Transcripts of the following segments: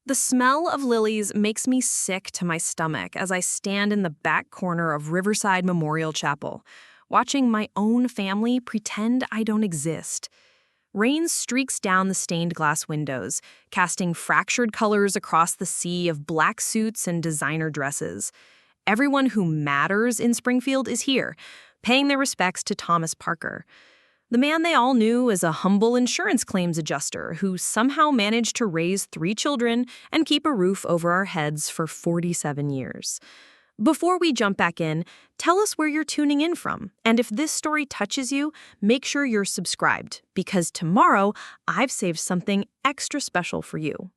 The smell of lilies makes me sick to my stomach as I stand in the back corner of Riverside Memorial Chapel, watching my own family pretend I don't exist. Rain streaks down the stained glass windows, casting fractured colors across the sea of black suits and designer dresses. Everyone who matters in Springfield is here, paying their respects to Thomas Parker, the man they all knew as a humble insurance claims adjuster who somehow managed to raise 3 children and keep a roof over our heads for 47 years. Before we jump back in, tell us where you're tuning in from. And if this story touches you, make sure you're subscribed, because tomorrow I've saved something extra special for you.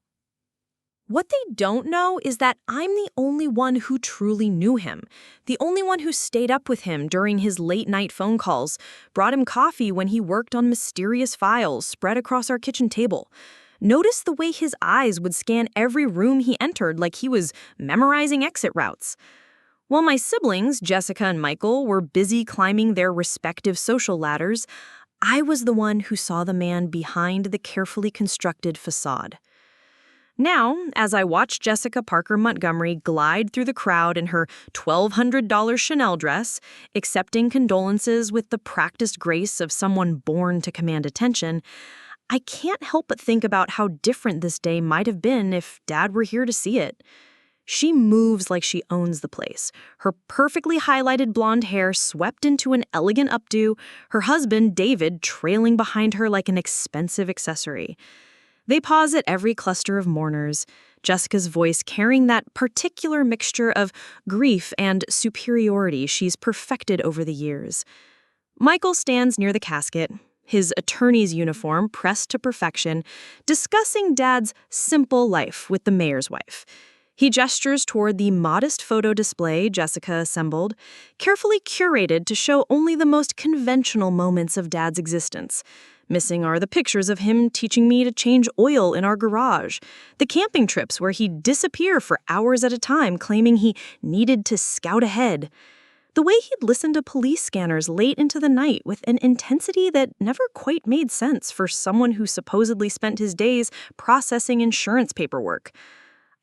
What they don't know is that I'm the only one who truly knew him, the only one who stayed up with him during his late-night phone calls, brought him coffee when he worked on mysterious files spread across our kitchen table. Notice the way his eyes would scan every room he entered like he was memorizing exit routes. While my siblings, Jessica and Michael, were busy climbing their respective social ladders, I was the one who saw the man behind the carefully constructed facade. Now, as I watch Jessica Parker Montgomery glide through the crowd in her $1,200 Chanel dress, accepting condolences with the practiced grace of someone born to command attention, I can't help but think about how different this day might have been if Dad were here to see it. She moves like she owns the place, her perfectly highlighted blonde hair swept into an elegant updo, her husband, David, trailing behind her like an expensive accessory. They pause at every cluster of mourners, Jessica's voice carrying that particular mixture of grief and superiority she's perfected over the years. Michael stands near the casket, his attorney's uniform pressed to perfection, discussing Dad's simple life with the mayor's wife. He gestures toward the modest photo display Jessica assembled, carefully curated to show only the most conventional moments of Dad's existence. Missing are the pictures of him teaching me to change oil in our garage, the camping trips where he'd disappear for hours at a time claiming he needed to scout ahead, the way he'd listen to police scanners late into the night with an intensity that never quite made sense for someone who supposedly spent his days processing insurance paperwork.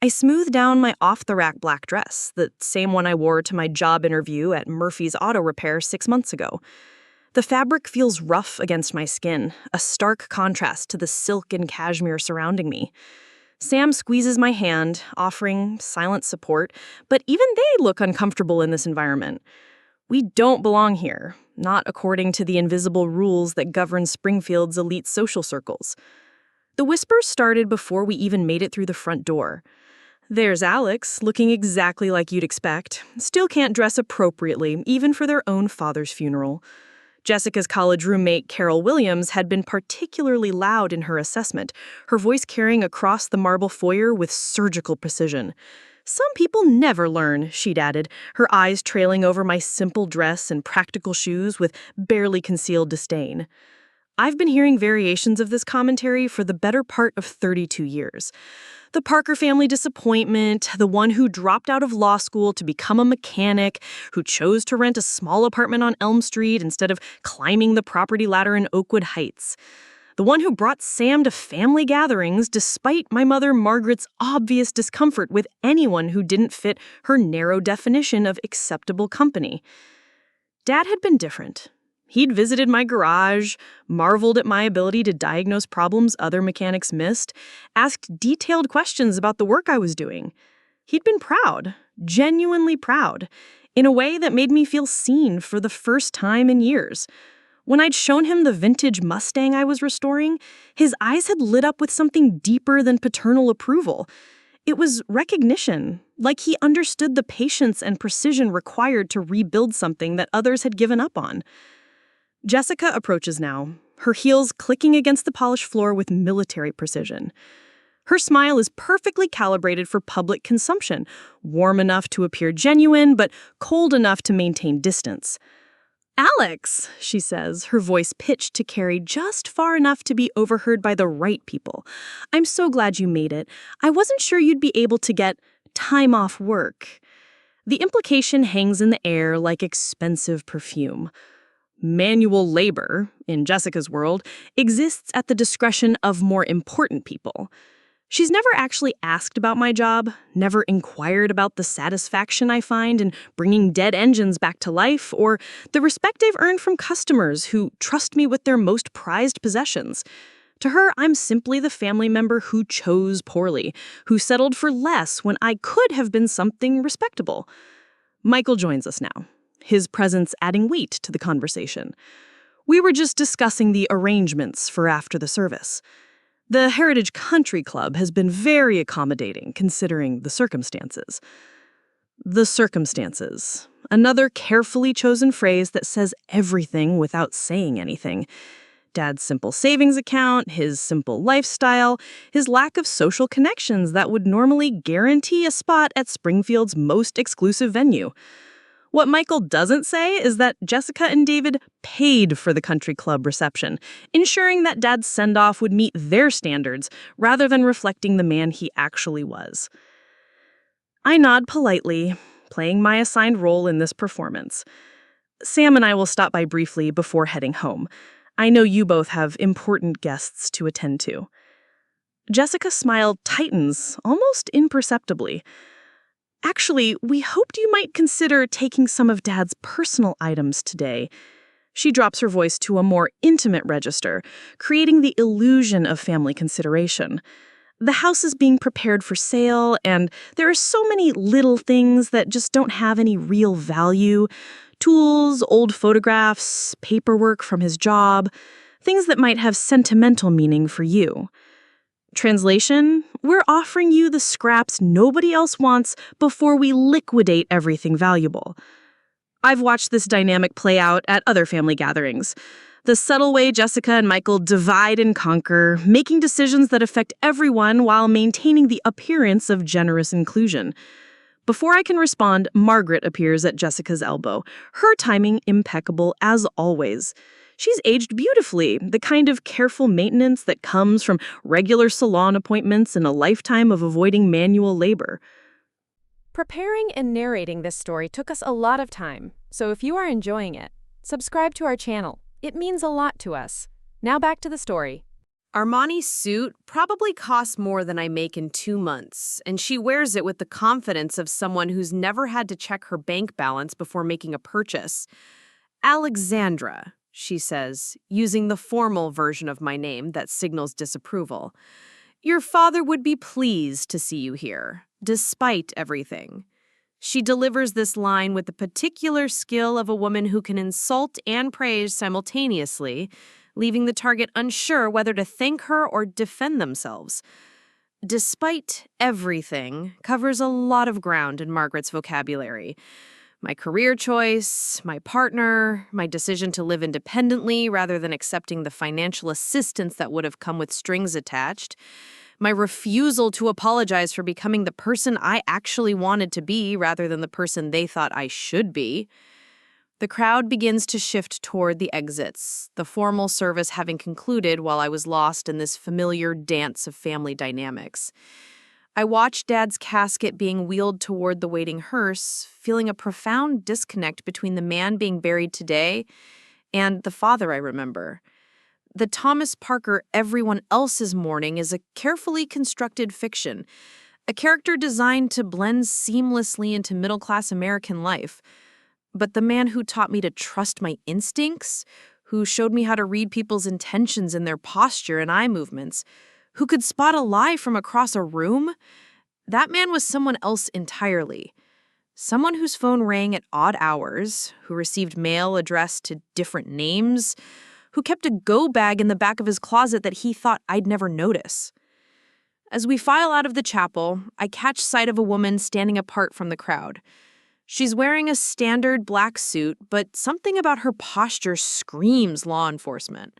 I smoothed down my off-the-rack black dress, the same one I wore to my job interview at Murphy's Auto Repair 6 months ago. The fabric feels rough against my skin, a stark contrast to the silk and cashmere surrounding me. Sam squeezes my hand, offering silent support, but even they look uncomfortable in this environment. We don't belong here, not according to the invisible rules that govern Springfield's elite social circles. The whispers started before we even made it through the front door. There's Alex, looking exactly like you'd expect, still can't dress appropriately, even for their own father's funeral. Jessica's college roommate, Carol Williams, had been particularly loud in her assessment, her voice carrying across the marble foyer with surgical precision. Some people never learn, she'd added, her eyes trailing over my simple dress and practical shoes with barely concealed disdain. I've been hearing variations of this commentary for the better part of 32 years. The Parker family disappointment, the one who dropped out of law school to become a mechanic, who chose to rent a small apartment on Elm Street instead of climbing the property ladder in Oakwood Heights. The one who brought Sam to family gatherings despite my mother Margaret's obvious discomfort with anyone who didn't fit her narrow definition of acceptable company. Dad had been different. He'd visited my garage, marveled at my ability to diagnose problems other mechanics missed, asked detailed questions about the work I was doing. He'd been proud, genuinely proud, in a way that made me feel seen for the first time in years. When I'd shown him the vintage Mustang I was restoring, his eyes had lit up with something deeper than paternal approval. It was recognition, like he understood the patience and precision required to rebuild something that others had given up on. Jessica approaches now, her heels clicking against the polished floor with military precision. Her smile is perfectly calibrated for public consumption, warm enough to appear genuine, but cold enough to maintain distance. "Alex," she says, her voice pitched to carry just far enough to be overheard by the right people. "I'm so glad you made it. I wasn't sure you'd be able to get time off work." The implication hangs in the air like expensive perfume. Manual labor, in Jessica's world, exists at the discretion of more important people. She's never actually asked about my job, never inquired about the satisfaction I find in bringing dead engines back to life, or the respect I've earned from customers who trust me with their most prized possessions. To her, I'm simply the family member who chose poorly, who settled for less when I could have been something respectable. Michael joins us now, his presence adding weight to the conversation. We were just discussing the arrangements for after the service. The Heritage Country Club has been very accommodating, considering the circumstances. The circumstances. Another carefully chosen phrase that says everything without saying anything. Dad's simple savings account, his simple lifestyle, his lack of social connections that would normally guarantee a spot at Springfield's most exclusive venue. What Michael doesn't say is that Jessica and David paid for the country club reception, ensuring that Dad's send-off would meet their standards rather than reflecting the man he actually was. I nod politely, playing my assigned role in this performance. Sam and I will stop by briefly before heading home. I know you both have important guests to attend to. Jessica smiled tightens, almost imperceptibly. Actually, we hoped you might consider taking some of Dad's personal items today. She drops her voice to a more intimate register, creating the illusion of family consideration. The house is being prepared for sale, and there are so many little things that just don't have any real value. Tools, old photographs, paperwork from his job, things that might have sentimental meaning for you. Translation, we're offering you the scraps nobody else wants before we liquidate everything valuable. I've watched this dynamic play out at other family gatherings. The subtle way Jessica and Michael divide and conquer, making decisions that affect everyone while maintaining the appearance of generous inclusion. Before I can respond, Margaret appears at Jessica's elbow, her timing impeccable as always. She's aged beautifully, the kind of careful maintenance that comes from regular salon appointments and a lifetime of avoiding manual labor. Preparing and narrating this story took us a lot of time, so if you are enjoying it, subscribe to our channel. It means a lot to us. Now back to the story. Armani's suit probably costs more than I make in 2 months, and she wears it with the confidence of someone who's never had to check her bank balance before making a purchase. Alexandra, she says, using the formal version of my name that signals disapproval. Your father would be pleased to see you here, despite everything. She delivers this line with the particular skill of a woman who can insult and praise simultaneously, leaving the target unsure whether to thank her or defend themselves. Despite everything covers a lot of ground in Margaret's vocabulary. My career choice, my partner, my decision to live independently rather than accepting the financial assistance that would have come with strings attached, my refusal to apologize for becoming the person I actually wanted to be rather than the person they thought I should be. The crowd begins to shift toward the exits, the formal service having concluded while I was lost in this familiar dance of family dynamics. I watched Dad's casket being wheeled toward the waiting hearse, feeling a profound disconnect between the man being buried today and the father I remember. The Thomas Parker everyone else is mourning is a carefully constructed fiction, a character designed to blend seamlessly into middle-class American life. But the man who taught me to trust my instincts, who showed me how to read people's intentions in their posture and eye movements, who could spot a lie from across a room, that man was someone else entirely. Someone whose phone rang at odd hours, who received mail addressed to different names, who kept a go bag in the back of his closet that he thought I'd never notice. As we file out of the chapel, I catch sight of a woman standing apart from the crowd. She's wearing a standard black suit, but something about her posture screams law enforcement.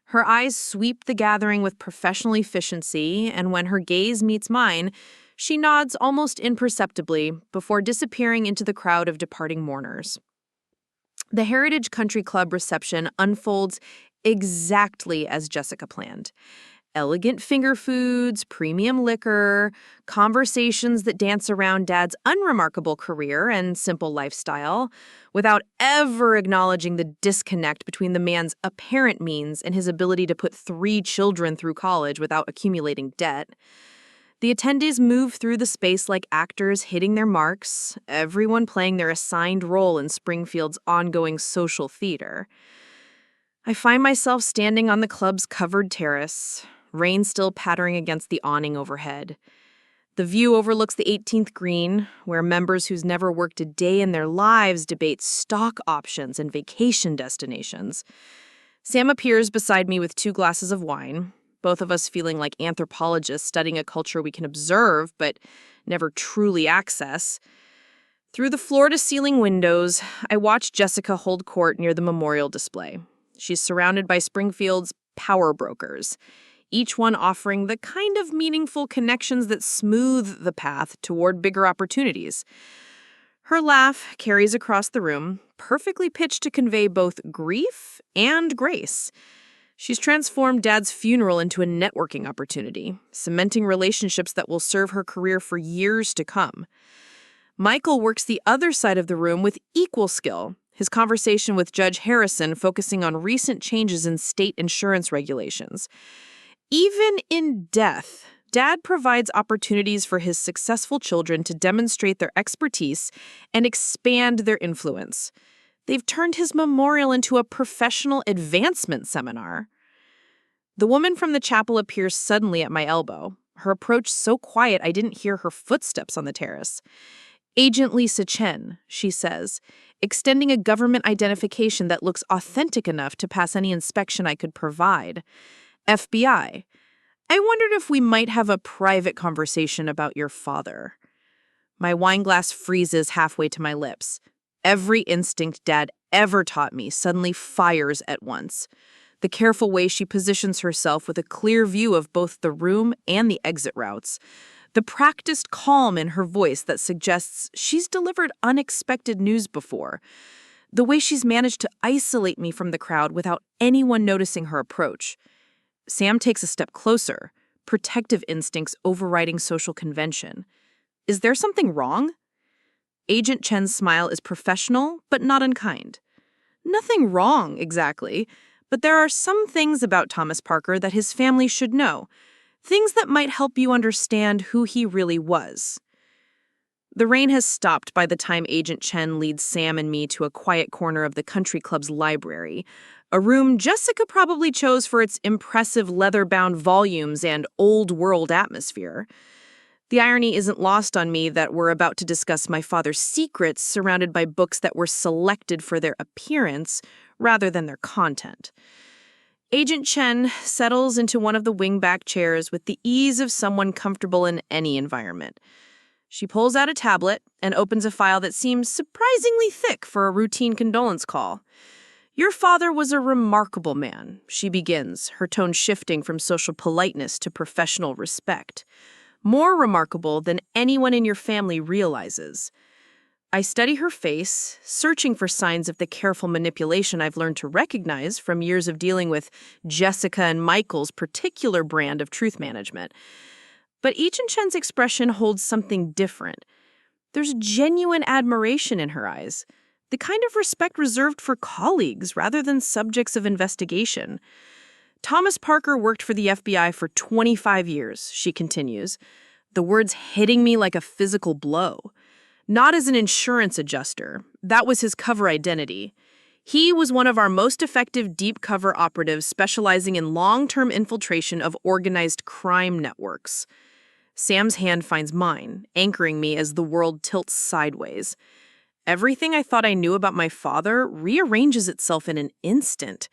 Her eyes sweep the gathering with professional efficiency, and when her gaze meets mine, she nods almost imperceptibly before disappearing into the crowd of departing mourners. The Heritage Country Club reception unfolds exactly as Jessica planned. Elegant finger foods, premium liquor, conversations that dance around Dad's unremarkable career and simple lifestyle, without ever acknowledging the disconnect between the man's apparent means and his ability to put 3 children through college without accumulating debt. The attendees move through the space like actors hitting their marks, everyone playing their assigned role in Springfield's ongoing social theater. I find myself standing on the club's covered terrace, rain still pattering against the awning overhead. The view overlooks the 18th green, where members who's never worked a day in their lives debate stock options and vacation destinations. Sam appears beside me with 2 glasses of wine, both of us feeling like anthropologists studying a culture we can observe but never truly access. Through the floor-to-ceiling windows, I watch Jessica hold court near the memorial display. She's surrounded by Springfield's power brokers, each one offering the kind of meaningful connections that smooth the path toward bigger opportunities. Her laugh carries across the room, perfectly pitched to convey both grief and grace. She's transformed Dad's funeral into a networking opportunity, cementing relationships that will serve her career for years to come. Michael works the other side of the room with equal skill, his conversation with Judge Harrison focusing on recent changes in state insurance regulations. Even in death, Dad provides opportunities for his successful children to demonstrate their expertise and expand their influence. They've turned his memorial into a professional advancement seminar. The woman from the chapel appears suddenly at my elbow, her approach so quiet I didn't hear her footsteps on the terrace. "Agent Lisa Chen," she says, extending a government identification that looks authentic enough to pass any inspection I could provide. "FBI. I wondered if we might have a private conversation about your father." My wine glass freezes halfway to my lips. Every instinct Dad ever taught me suddenly fires at once. The careful way she positions herself with a clear view of both the room and the exit routes. The practiced calm in her voice that suggests she's delivered unexpected news before. The way she's managed to isolate me from the crowd without anyone noticing her approach. Sam takes a step closer, protective instincts overriding social convention. "Is there something wrong?" Agent Chen's smile is professional, but not unkind. "Nothing wrong, exactly, but there are some things about Thomas Parker that his family should know. Things that might help you understand who he really was." The rain has stopped by the time Agent Chen leads Sam and me to a quiet corner of the country club's library, a room Jessica probably chose for its impressive leather-bound volumes and old-world atmosphere. The irony isn't lost on me that we're about to discuss my father's secrets surrounded by books that were selected for their appearance rather than their content. Agent Chen settles into one of the wingback chairs with the ease of someone comfortable in any environment. She pulls out a tablet and opens a file that seems surprisingly thick for a routine condolence call. "Your father was a remarkable man," she begins, her tone shifting from social politeness to professional respect. "More remarkable than anyone in your family realizes." I study her face, searching for signs of the careful manipulation I've learned to recognize from years of dealing with Jessica and Michael's particular brand of truth management. But Agent Chen's expression holds something different. There's genuine admiration in her eyes, the kind of respect reserved for colleagues rather than subjects of investigation. "Thomas Parker worked for the FBI for 25 years, she continues, the words hitting me like a physical blow. Not as an insurance adjuster. That was his cover identity. He was one of our most effective deep cover operatives specializing in long-term infiltration of organized crime networks." Sam's hand finds mine, anchoring me as the world tilts sideways. Everything I thought I knew about my father rearranges itself in an instant.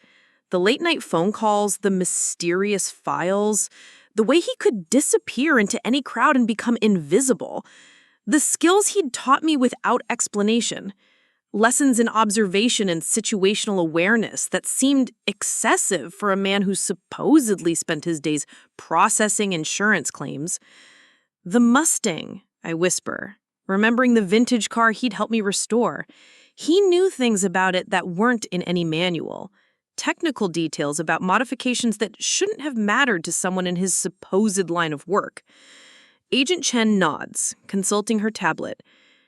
The late-night phone calls, the mysterious files, the way he could disappear into any crowd and become invisible. The skills he'd taught me without explanation. Lessons in observation and situational awareness that seemed excessive for a man who supposedly spent his days processing insurance claims. "The Mustang," I whisper, remembering the vintage car he'd helped me restore. He knew things about it that weren't in any manual. Technical details about modifications that shouldn't have mattered to someone in his supposed line of work. Agent Chen nods, consulting her tablet.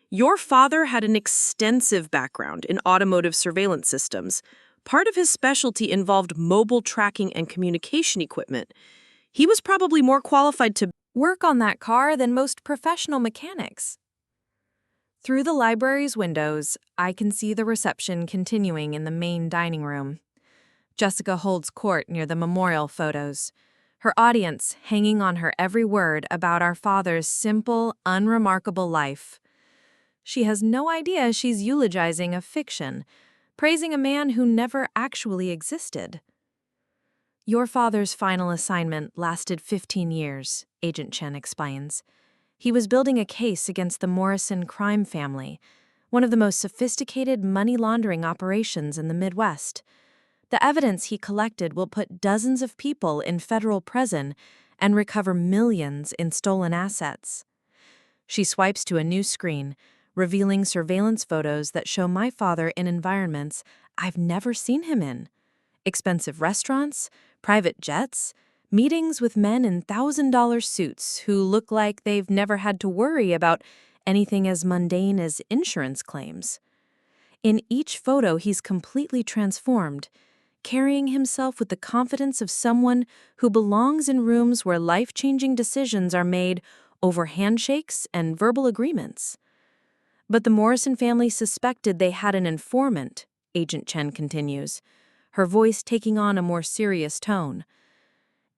"Your father had an extensive background in automotive surveillance systems. Part of his specialty involved mobile tracking and communication equipment. He was probably more qualified to..." work on that car than most professional mechanics. Through the library's windows, I can see the reception continuing in the main dining room. Jessica holds court near the memorial photos, her audience hanging on her every word about our father's simple, unremarkable life. She has no idea she's eulogizing a fiction, praising a man who never actually existed. Your father's final assignment lasted 15 years, Agent Chen explains. He was building a case against the Morrison crime family, one of the most sophisticated money laundering operations in the Midwest. The evidence he collected will put dozens of people in federal prison and recover millions in stolen assets. She swipes to a new screen, revealing surveillance photos that show my father in environments I've never seen him in. Expensive restaurants, private jets, meetings with men in $1,000 suits who look like they've never had to worry about anything as mundane as insurance claims. In each photo, he's completely transformed, carrying himself with the confidence of someone who belongs in rooms where life-changing decisions are made over handshakes and verbal agreements. But the Morrison family suspected they had an informant, Agent Chen continues, her voice taking on a more serious tone.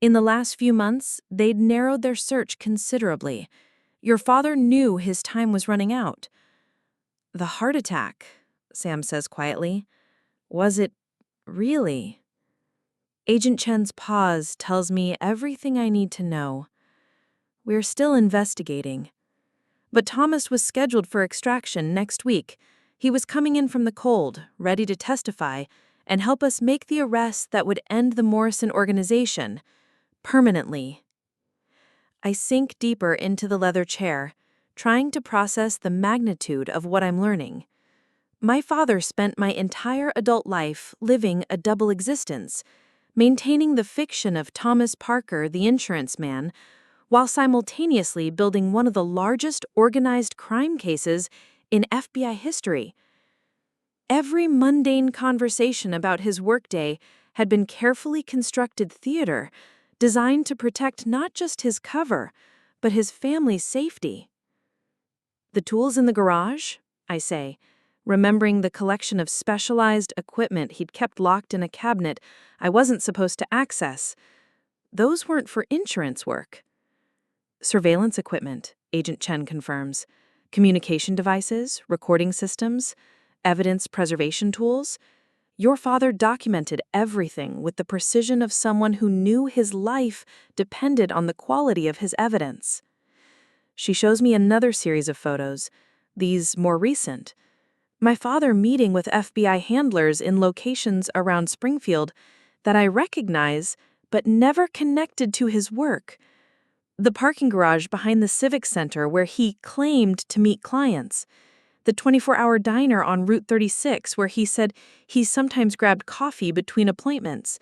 In the last few months, they'd narrowed their search considerably. Your father knew his time was running out. The heart attack, Sam says quietly. Was it really? Agent Chen's pause tells me everything I need to know. We're still investigating. But Thomas was scheduled for extraction next week. He was coming in from the cold, ready to testify, and help us make the arrest that would end the Morrison organization. Permanently. I sink deeper into the leather chair, trying to process the magnitude of what I'm learning. My father spent my entire adult life living a double existence, maintaining the fiction of Thomas Parker, the insurance man, while simultaneously building one of the largest organized crime cases in FBI history. Every mundane conversation about his workday had been carefully constructed theater, designed to protect not just his cover, but his family's safety. The tools in the garage, I say, remembering the collection of specialized equipment he'd kept locked in a cabinet I wasn't supposed to access. Those weren't for insurance work. Surveillance equipment, Agent Chen confirms. Communication devices, recording systems, evidence preservation tools. Your father documented everything with the precision of someone who knew his life depended on the quality of his evidence. She shows me another series of photos, these more recent. My father meeting with FBI handlers in locations around Springfield that I recognize but never connected to his work. The parking garage behind the Civic Center where he claimed to meet clients. The 24-hour diner on Route 36 where he said he sometimes grabbed coffee between appointments.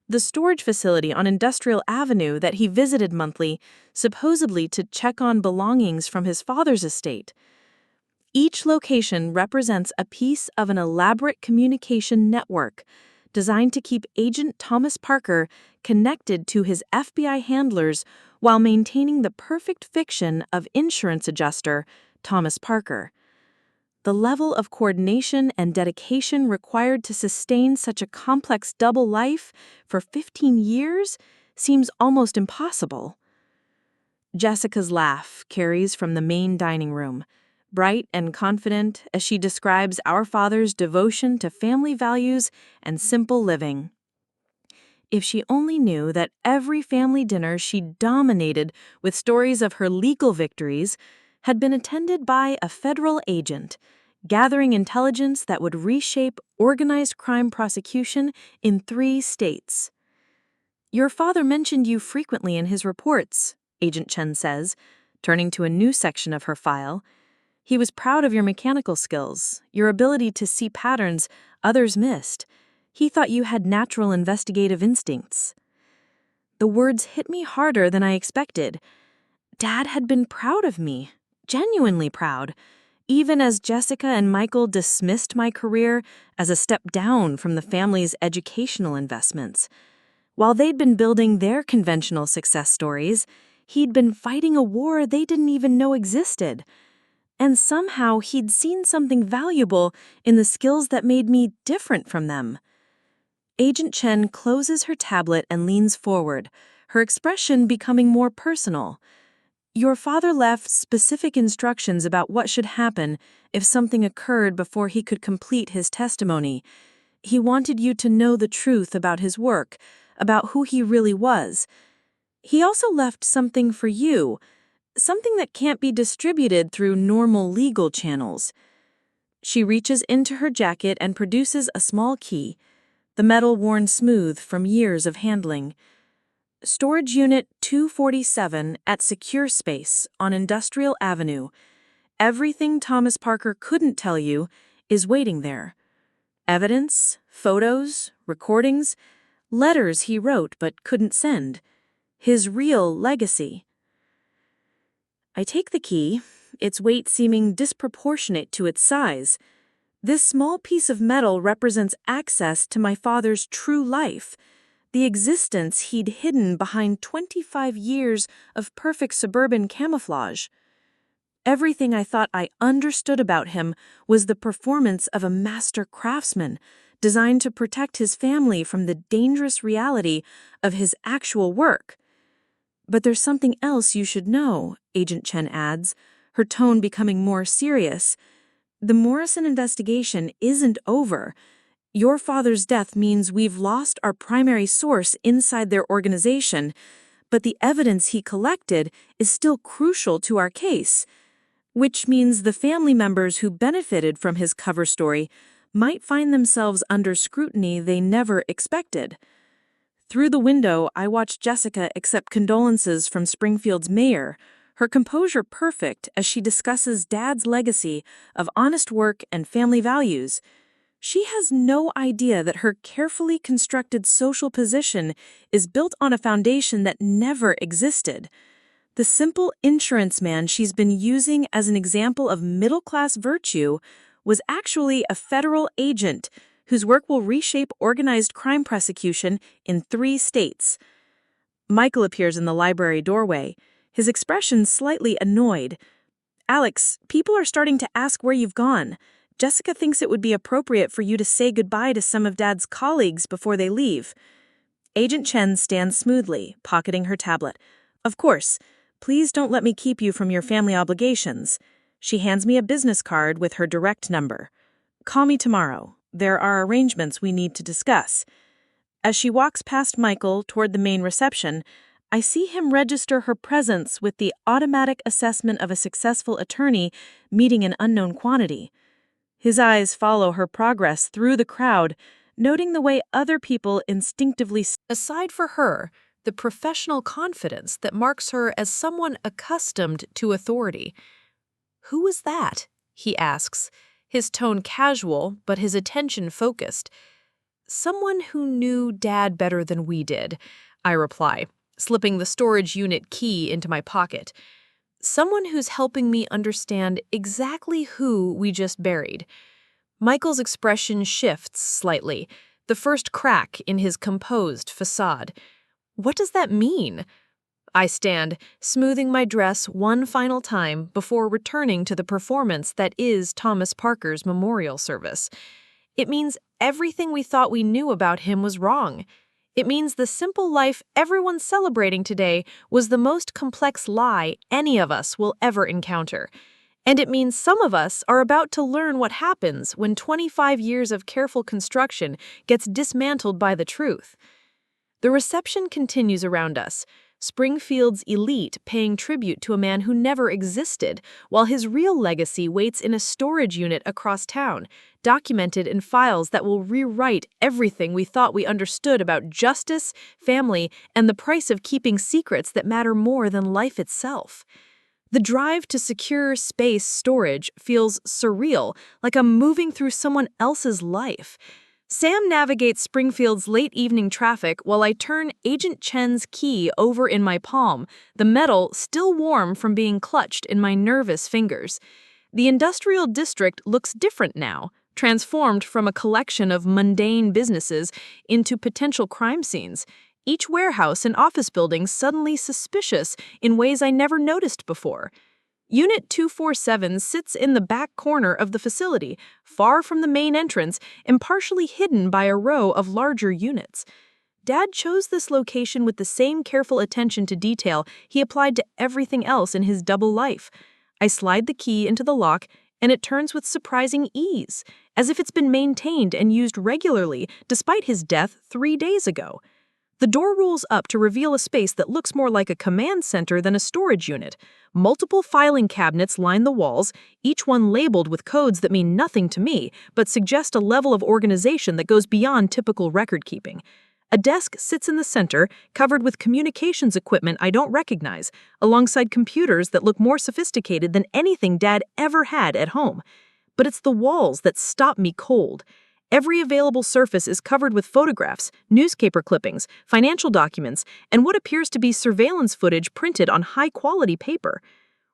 The storage facility on Industrial Avenue that he visited monthly, supposedly to check on belongings from his father's estate. Each location represents a piece of an elaborate communication network designed to keep Agent Thomas Parker connected to his FBI handlers while maintaining the perfect fiction of insurance adjuster Thomas Parker. The level of coordination and dedication required to sustain such a complex double life for 15 years seems almost impossible. Jessica's laugh carries from the main dining room, bright and confident as she describes our father's devotion to family values and simple living. If she only knew that every family dinner she dominated with stories of her legal victories had been attended by a federal agent, gathering intelligence that would reshape organized crime prosecution in 3 states. Your father mentioned you frequently in his reports, Agent Chen says, turning to a new section of her file. He was proud of your mechanical skills, your ability to see patterns others missed. He thought you had natural investigative instincts. The words hit me harder than I expected. Dad had been proud of me, genuinely proud, even as Jessica and Michael dismissed my career as a step down from the family's educational investments. While they'd been building their conventional success stories, he'd been fighting a war they didn't even know existed. And somehow he'd seen something valuable in the skills that made me different from them. Agent Chen closes her tablet and leans forward, her expression becoming more personal. Your father left specific instructions about what should happen if something occurred before he could complete his testimony. He wanted you to know the truth about his work, about who he really was. He also left something for you, something that can't be distributed through normal legal channels. She reaches into her jacket and produces a small key, the metal worn smooth from years of handling. Storage Unit 247 at Secure Space on Industrial Avenue. Everything Thomas Parker couldn't tell you is waiting there. Evidence, photos, recordings, letters he wrote but couldn't send. His real legacy. I take the key, its weight seeming disproportionate to its size. This small piece of metal represents access to my father's true life, the existence he'd hidden behind 25 years of perfect suburban camouflage. Everything I thought I understood about him was the performance of a master craftsman, designed to protect his family from the dangerous reality of his actual work. But there's something else you should know, Agent Chen adds, her tone becoming more serious. The Morrison investigation isn't over. Your father's death means we've lost our primary source inside their organization, but the evidence he collected is still crucial to our case, which means the family members who benefited from his cover story might find themselves under scrutiny they never expected. Through the window, I watch Jessica accept condolences from Springfield's mayor, her composure perfect as she discusses Dad's legacy of honest work and family values. She has no idea that her carefully constructed social position is built on a foundation that never existed. The simple insurance man she's been using as an example of middle-class virtue was actually a federal agent whose work will reshape organized crime prosecution in 3 states. Michael appears in the library doorway, his expression slightly annoyed. Alex, people are starting to ask where you've gone. Jessica thinks it would be appropriate for you to say goodbye to some of Dad's colleagues before they leave. Agent Chen stands smoothly, pocketing her tablet. Of course. Please don't let me keep you from your family obligations. She hands me a business card with her direct number. Call me tomorrow. There are arrangements we need to discuss. As she walks past Michael toward the main reception, I see him register her presence with the automatic assessment of a successful attorney meeting an unknown quantity. His eyes follow her progress through the crowd, noting the way other people instinctively. Aside for her, the professional confidence that marks her as someone accustomed to authority. Who was that? He asks, his tone casual but his attention focused. Someone who knew Dad better than we did, I reply, slipping the storage unit key into my pocket. Someone who's helping me understand exactly who we just buried. Michael's expression shifts slightly, the first crack in his composed facade. What does that mean? I stand, smoothing my dress one final time before returning to the performance that is Thomas Parker's memorial service. It means everything we thought we knew about him was wrong. It means the simple life everyone's celebrating today was the most complex lie any of us will ever encounter. And it means some of us are about to learn what happens when 25 years of careful construction gets dismantled by the truth. The reception continues around us, Springfield's elite paying tribute to a man who never existed, while his real legacy waits in a storage unit across town, documented in files that will rewrite everything we thought we understood about justice, family, and the price of keeping secrets that matter more than life itself. The drive to secure space storage feels surreal, like I'm moving through someone else's life. Sam navigates Springfield's late evening traffic while I turn Agent Chen's key over in my palm, the metal still warm from being clutched in my nervous fingers. The industrial district looks different now, transformed from a collection of mundane businesses into potential crime scenes. Each warehouse and office building suddenly suspicious in ways I never noticed before. Unit 247 sits in the back corner of the facility, far from the main entrance and partially hidden by a row of larger units. Dad chose this location with the same careful attention to detail he applied to everything else in his double life. I slide the key into the lock, and it turns with surprising ease, as if it's been maintained and used regularly despite his death 3 days ago. The door rolls up to reveal a space that looks more like a command center than a storage unit. Multiple filing cabinets line the walls, each one labeled with codes that mean nothing to me, but suggest a level of organization that goes beyond typical record-keeping. A desk sits in the center, covered with communications equipment I don't recognize, alongside computers that look more sophisticated than anything Dad ever had at home. But it's the walls that stop me cold. Every available surface is covered with photographs, newspaper clippings, financial documents, and what appears to be surveillance footage printed on high-quality paper.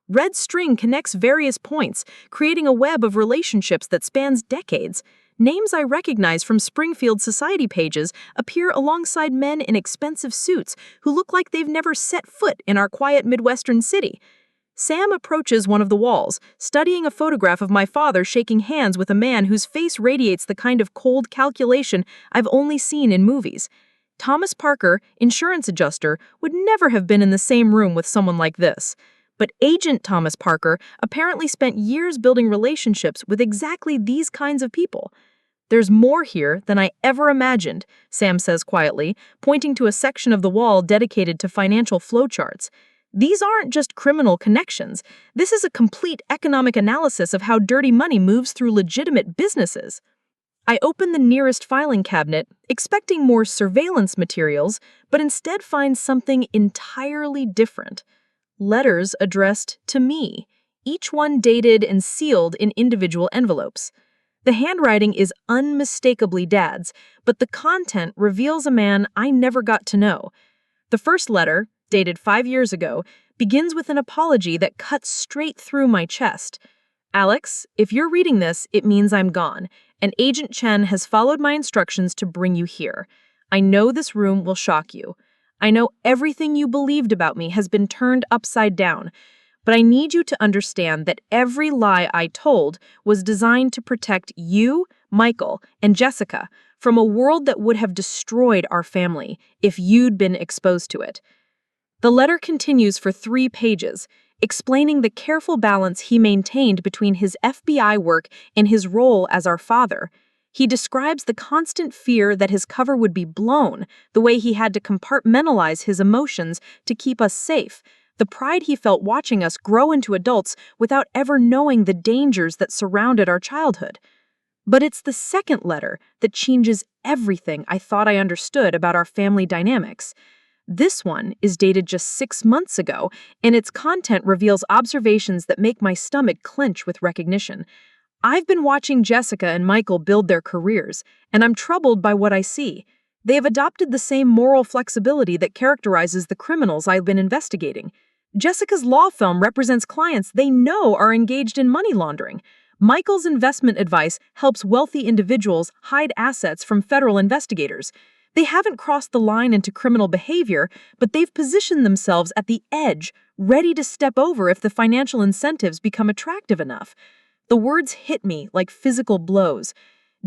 Red string connects various points, creating a web of relationships that spans decades. Names I recognize from Springfield society pages appear alongside men in expensive suits who look like they've never set foot in our quiet Midwestern city. Sam approaches one of the walls, studying a photograph of my father shaking hands with a man whose face radiates the kind of cold calculation I've only seen in movies. Thomas Parker, insurance adjuster, would never have been in the same room with someone like this. But Agent Thomas Parker apparently spent years building relationships with exactly these kinds of people. There's more here than I ever imagined, Sam says quietly, pointing to a section of the wall dedicated to financial flowcharts. These aren't just criminal connections. This is a complete economic analysis of how dirty money moves through legitimate businesses. I open the nearest filing cabinet, expecting more surveillance materials, but instead find something entirely different. Letters addressed to me, each one dated and sealed in individual envelopes. The handwriting is unmistakably Dad's, but the content reveals a man I never got to know. The first letter, dated 5 years ago, begins with an apology that cuts straight through my chest. Alex, if you're reading this, it means I'm gone, and Agent Chen has followed my instructions to bring you here. I know this room will shock you. I know everything you believed about me has been turned upside down, but I need you to understand that every lie I told was designed to protect you, Michael, and Jessica from a world that would have destroyed our family if you'd been exposed to it. The letter continues for 3 pages, explaining the careful balance he maintained between his FBI work and his role as our father. He describes the constant fear that his cover would be blown, the way he had to compartmentalize his emotions to keep us safe, the pride he felt watching us grow into adults without ever knowing the dangers that surrounded our childhood. But it's the second letter that changes everything I thought I understood about our family dynamics. This one is dated just 6 months ago, and its content reveals observations that make my stomach clench with recognition. I've been watching Jessica and Michael build their careers, and I'm troubled by what I see. They have adopted the same moral flexibility that characterizes the criminals I've been investigating. Jessica's law firm represents clients they know are engaged in money laundering. Michael's investment advice helps wealthy individuals hide assets from federal investigators. They haven't crossed the line into criminal behavior, but they've positioned themselves at the edge, ready to step over if the financial incentives become attractive enough. The words hit me like physical blows.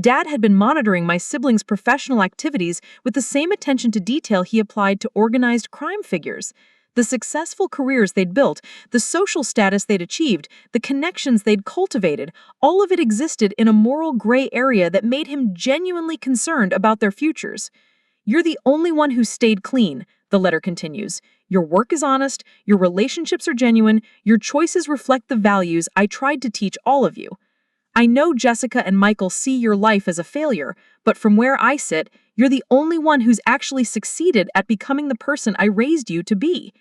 Dad had been monitoring my siblings' professional activities with the same attention to detail he applied to organized crime figures. The successful careers they'd built, the social status they'd achieved, the connections they'd cultivated, all of it existed in a moral gray area that made him genuinely concerned about their futures. You're the only one who stayed clean, the letter continues. Your work is honest, your relationships are genuine, your choices reflect the values I tried to teach all of you. I know Jessica and Michael see your life as a failure, but from where I sit, you're the only one who's actually succeeded at becoming the person I raised you to be.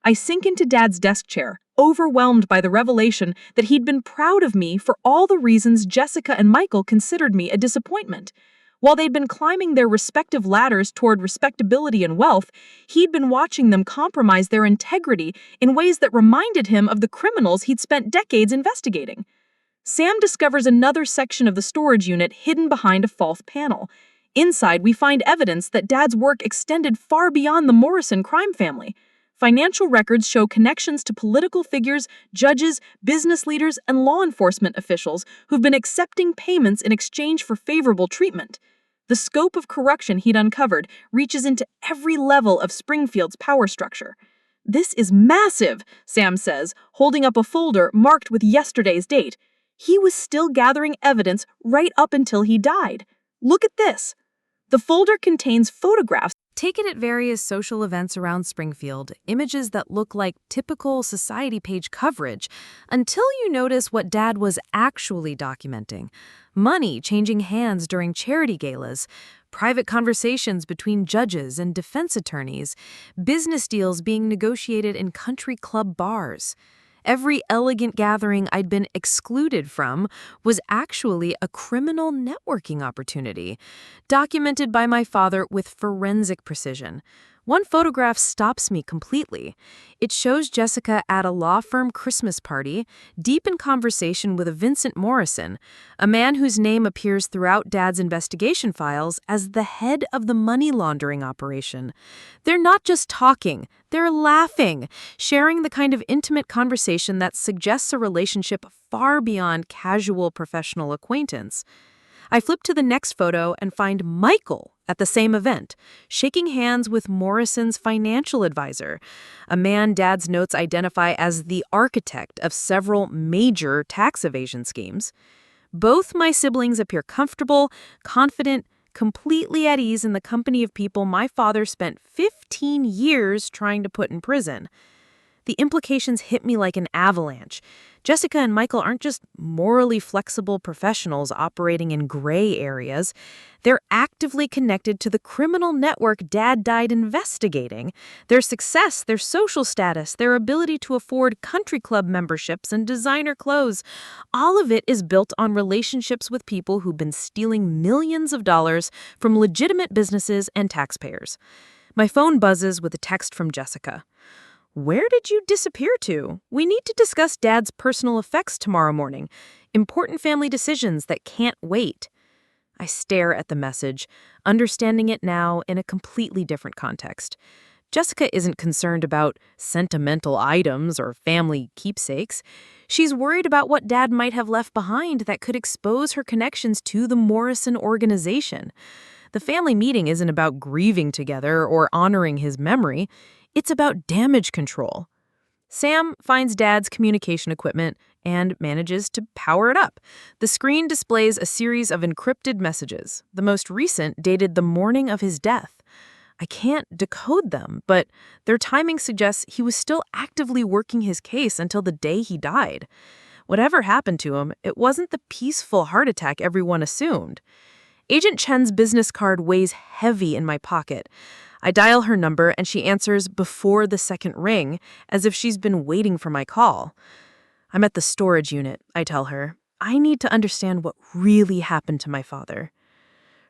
I sink into Dad's desk chair, overwhelmed by the revelation that he'd been proud of me for all the reasons Jessica and Michael considered me a disappointment. While they'd been climbing their respective ladders toward respectability and wealth, he'd been watching them compromise their integrity in ways that reminded him of the criminals he'd spent decades investigating. Sam discovers another section of the storage unit hidden behind a false panel. Inside, we find evidence that Dad's work extended far beyond the Morrison crime family. Financial records show connections to political figures, judges, business leaders, and law enforcement officials who've been accepting payments in exchange for favorable treatment. The scope of corruption he'd uncovered reaches into every level of Springfield's power structure. "This is massive," Sam says, holding up a folder marked with yesterday's date. He was still gathering evidence right up until he died. Look at this. The folder contains photographs Taken at various social events around Springfield, images that look like typical society page coverage, until you notice what Dad was actually documenting. Money changing hands during charity galas, private conversations between judges and defense attorneys, business deals being negotiated in country club bars. Every elegant gathering I'd been excluded from was actually a criminal networking opportunity, documented by my father with forensic precision. One photograph stops me completely. It shows Jessica at a law firm Christmas party, deep in conversation with a Vincent Morrison, a man whose name appears throughout Dad's investigation files as the head of the money laundering operation. They're not just talking, they're laughing, sharing the kind of intimate conversation that suggests a relationship far beyond casual professional acquaintance. I flip to the next photo and find Michael at the same event, shaking hands with Morrison's financial advisor, a man Dad's notes identify as the architect of several major tax evasion schemes. Both my siblings appear comfortable, confident, completely at ease in the company of people my father spent 15 years trying to put in prison. The implications hit me like an avalanche. Jessica and Michael aren't just morally flexible professionals operating in gray areas. They're actively connected to the criminal network Dad died investigating. Their success, their social status, their ability to afford country club memberships and designer clothes, all of it is built on relationships with people who've been stealing millions of dollars from legitimate businesses and taxpayers. My phone buzzes with a text from Jessica. "Where did you disappear to? We need to discuss Dad's personal effects tomorrow morning. Important family decisions that can't wait." I stare at the message, understanding it now in a completely different context. Jessica isn't concerned about sentimental items or family keepsakes. She's worried about what Dad might have left behind that could expose her connections to the Morrison organization. The family meeting isn't about grieving together or honoring his memory. It's about damage control. Sam finds Dad's communication equipment and manages to power it up. The screen displays a series of encrypted messages, the most recent dated the morning of his death. I can't decode them, but their timing suggests he was still actively working his case until the day he died. Whatever happened to him, it wasn't the peaceful heart attack everyone assumed. Agent Chen's business card weighs heavy in my pocket. I dial her number and she answers before the second ring, as if she's been waiting for my call. "I'm at the storage unit," I tell her. "I need to understand what really happened to my father."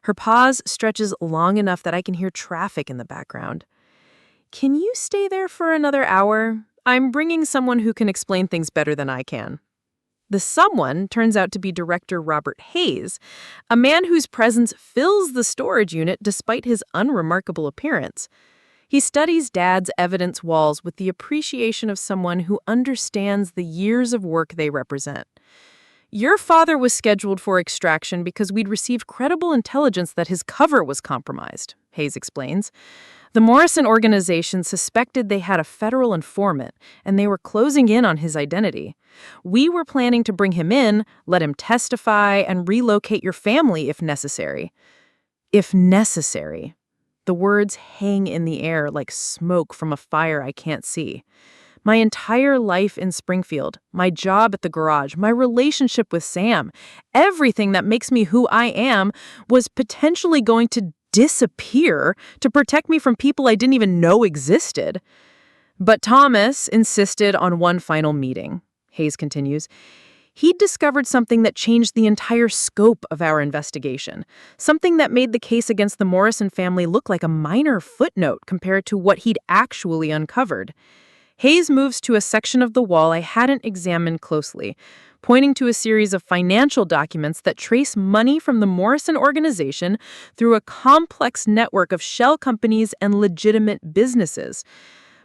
Her pause stretches long enough that I can hear traffic in the background. "Can you stay there for another hour? I'm bringing someone who can explain things better than I can." The someone turns out to be Director Robert Hayes, a man whose presence fills the storage unit despite his unremarkable appearance. He studies Dad's evidence walls with the appreciation of someone who understands the years of work they represent. "Your father was scheduled for extraction because we'd received credible intelligence that his cover was compromised," Hayes explains. "The Morrison organization suspected they had a federal informant, and they were closing in on his identity. We were planning to bring him in, let him testify, and relocate your family if necessary." If necessary. The words hang in the air like smoke from a fire I can't see. My entire life in Springfield, my job at the garage, my relationship with Sam, everything that makes me who I am was potentially going to disappear to protect me from people I didn't even know existed. But Thomas insisted on one final meeting. Hayes continues. He'd discovered something that changed the entire scope of our investigation, something that made the case against the Morrison family look like a minor footnote compared to what he'd actually uncovered. Hayes moves to a section of the wall I hadn't examined closely, pointing to a series of financial documents that trace money from the Morrison organization through a complex network of shell companies and legitimate businesses.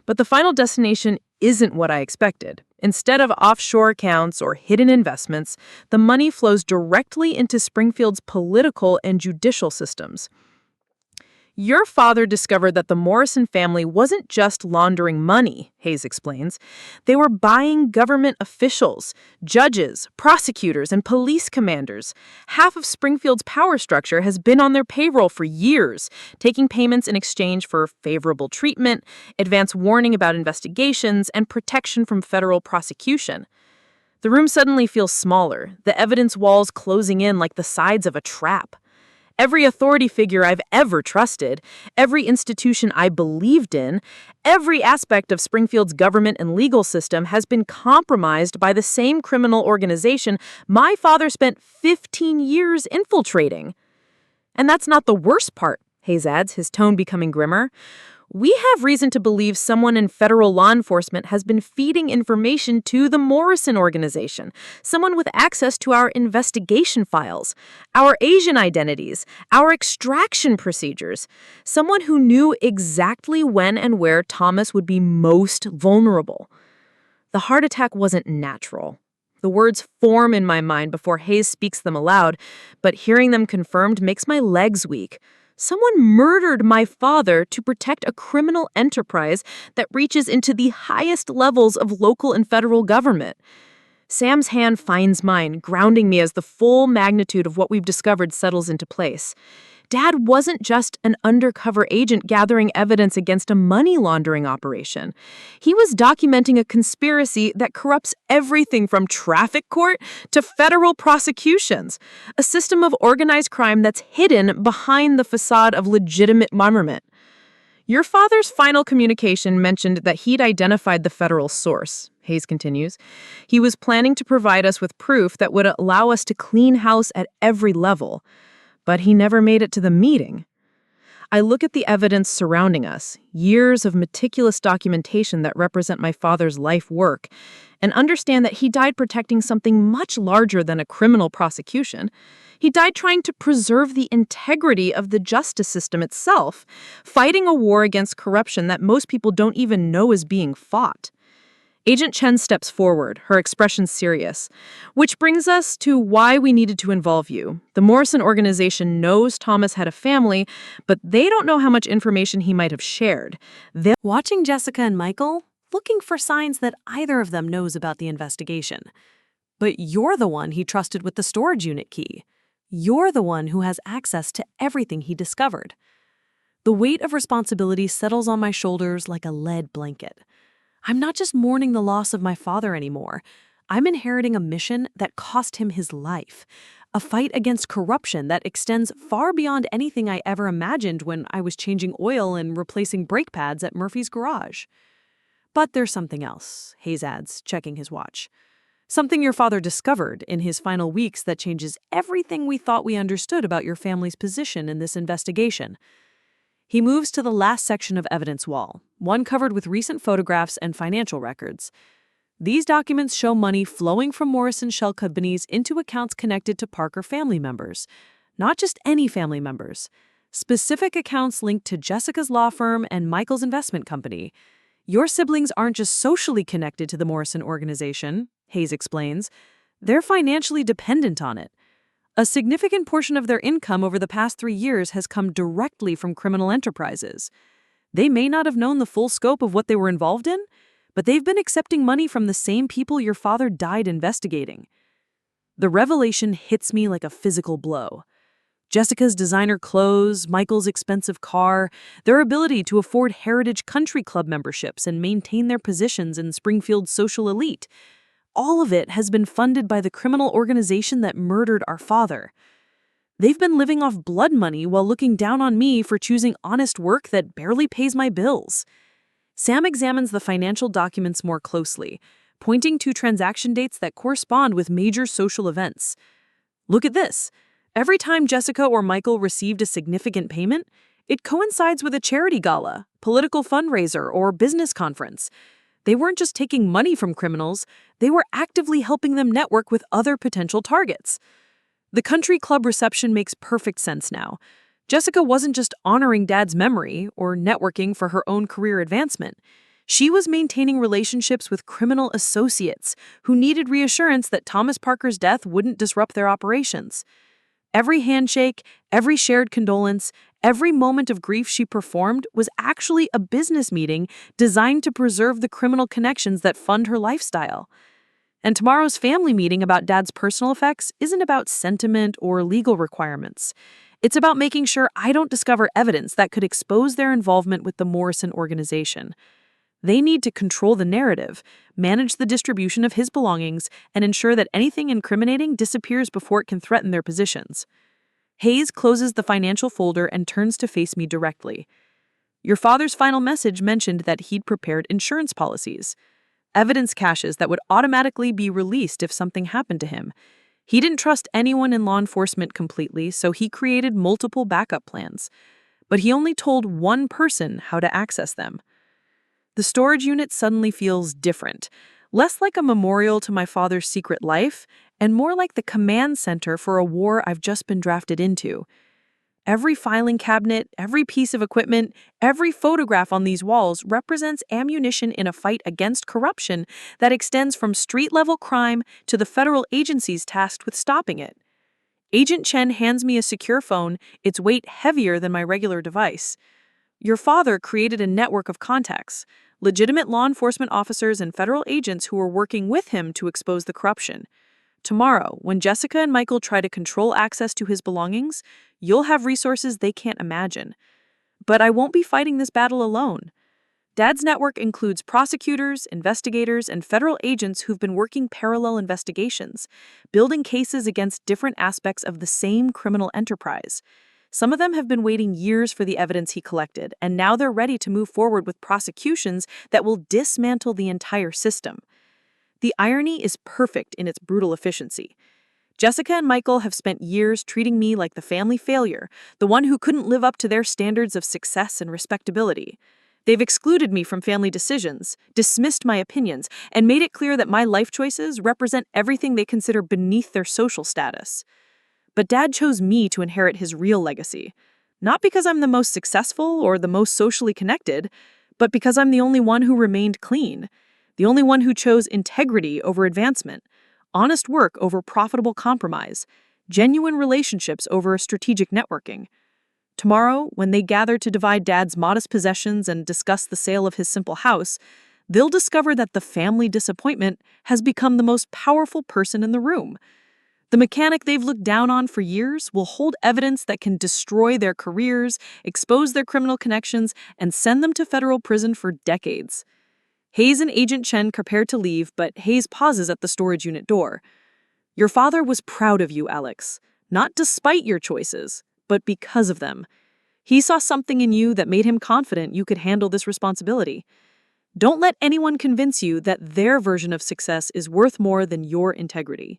But the final destination isn't what I expected. Instead of offshore accounts or hidden investments, the money flows directly into Springfield's political and judicial systems. Your father discovered that the Morrison family wasn't just laundering money, Hayes explains. They were buying government officials, judges, prosecutors, and police commanders. Half of Springfield's power structure has been on their payroll for years, taking payments in exchange for favorable treatment, advance warning about investigations, and protection from federal prosecution. The room suddenly feels smaller, the evidence walls closing in like the sides of a trap. Every authority figure I've ever trusted, every institution I believed in, every aspect of Springfield's government and legal system has been compromised by the same criminal organization my father spent 15 years infiltrating. And that's not the worst part, Hayes adds, his tone becoming grimmer. We have reason to believe someone in federal law enforcement has been feeding information to the Morrison organization, someone with access to our investigation files, our Asian identities, our extraction procedures, someone who knew exactly when and where Thomas would be most vulnerable. The heart attack wasn't natural. The words form in my mind before Hayes speaks them aloud, but hearing them confirmed makes my legs weak. Someone murdered my father to protect a criminal enterprise that reaches into the highest levels of local and federal government. Sam's hand finds mine, grounding me as the full magnitude of what we've discovered settles into place. Dad wasn't just an undercover agent gathering evidence against a money laundering operation. He was documenting a conspiracy that corrupts everything from traffic court to federal prosecutions, a system of organized crime that's hidden behind the facade of legitimate government. Your father's final communication mentioned that he'd identified the federal source, Hayes continues. He was planning to provide us with proof that would allow us to clean house at every level. But he never made it to the meeting. I look at the evidence surrounding us, years of meticulous documentation that represent my father's life work, and understand that he died protecting something much larger than a criminal prosecution. He died trying to preserve the integrity of the justice system itself, fighting a war against corruption that most people don't even know is being fought. Agent Chen steps forward, her expression serious. Which brings us to why we needed to involve you. The Morrison organization knows Thomas had a family, but they don't know how much information he might have shared. Watching Jessica and Michael, looking for signs that either of them knows about the investigation. But you're the one he trusted with the storage unit key. You're the one who has access to everything he discovered. The weight of responsibility settles on my shoulders like a lead blanket. I'm not just mourning the loss of my father anymore. I'm inheriting a mission that cost him his life, a fight against corruption that extends far beyond anything I ever imagined when I was changing oil and replacing brake pads at Murphy's garage. But there's something else, Hayes adds, checking his watch. Something your father discovered in his final weeks that changes everything we thought we understood about your family's position in this investigation. He moves to the last section of evidence wall, one covered with recent photographs and financial records. These documents show money flowing from Morrison shell companies into accounts connected to Parker family members. Not just any family members. Specific accounts linked to Jessica's law firm and Michael's investment company. Your siblings aren't just socially connected to the Morrison organization, Hayes explains. They're financially dependent on it. A significant portion of their income over the past 3 years has come directly from criminal enterprises. They may not have known the full scope of what they were involved in, but they've been accepting money from the same people your father died investigating. The revelation hits me like a physical blow. Jessica's designer clothes, Michael's expensive car, their ability to afford Heritage Country Club memberships and maintain their positions in Springfield's social elite. All of it has been funded by the criminal organization that murdered our father. They've been living off blood money while looking down on me for choosing honest work that barely pays my bills. Sam examines the financial documents more closely, pointing to transaction dates that correspond with major social events. Look at this. Every time Jessica or Michael received a significant payment, it coincides with a charity gala, political fundraiser, or business conference. They weren't just taking money from criminals, they were actively helping them network with other potential targets. The country club reception makes perfect sense now. Jessica wasn't just honoring Dad's memory or networking for her own career advancement. She was maintaining relationships with criminal associates who needed reassurance that Thomas Parker's death wouldn't disrupt their operations. Every handshake, every shared condolence, every moment of grief she performed was actually a business meeting designed to preserve the criminal connections that fund her lifestyle. And tomorrow's family meeting about Dad's personal effects isn't about sentiment or legal requirements. It's about making sure I don't discover evidence that could expose their involvement with the Morrison organization. They need to control the narrative, manage the distribution of his belongings, and ensure that anything incriminating disappears before it can threaten their positions. Hayes closes the financial folder and turns to face me directly. Your father's final message mentioned that he'd prepared insurance policies, evidence caches that would automatically be released if something happened to him. He didn't trust anyone in law enforcement completely, so he created multiple backup plans. But he only told one person how to access them. The storage unit suddenly feels different, less like a memorial to my father's secret life, and more like the command center for a war I've just been drafted into. Every filing cabinet, every piece of equipment, every photograph on these walls represents ammunition in a fight against corruption that extends from street-level crime to the federal agencies tasked with stopping it. Agent Chen hands me a secure phone, its weight heavier than my regular device. Your father created a network of contacts, legitimate law enforcement officers and federal agents who were working with him to expose the corruption. Tomorrow, when Jessica and Michael try to control access to his belongings, you'll have resources they can't imagine. But I won't be fighting this battle alone. Dad's network includes prosecutors, investigators, and federal agents who've been working parallel investigations, building cases against different aspects of the same criminal enterprise. Some of them have been waiting years for the evidence he collected, and now they're ready to move forward with prosecutions that will dismantle the entire system. The irony is perfect in its brutal efficiency. Jessica and Michael have spent years treating me like the family failure, the one who couldn't live up to their standards of success and respectability. They've excluded me from family decisions, dismissed my opinions, and made it clear that my life choices represent everything they consider beneath their social status. But Dad chose me to inherit his real legacy, not because I'm the most successful or the most socially connected, but because I'm the only one who remained clean, the only one who chose integrity over advancement, honest work over profitable compromise, genuine relationships over strategic networking. Tomorrow, when they gather to divide Dad's modest possessions and discuss the sale of his simple house, they'll discover that the family disappointment has become the most powerful person in the room. The mechanic they've looked down on for years will hold evidence that can destroy their careers, expose their criminal connections, and send them to federal prison for decades. Hayes and Agent Chen prepare to leave, but Hayes pauses at the storage unit door. Your father was proud of you, Alex, not despite your choices, but because of them. He saw something in you that made him confident you could handle this responsibility. Don't let anyone convince you that their version of success is worth more than your integrity.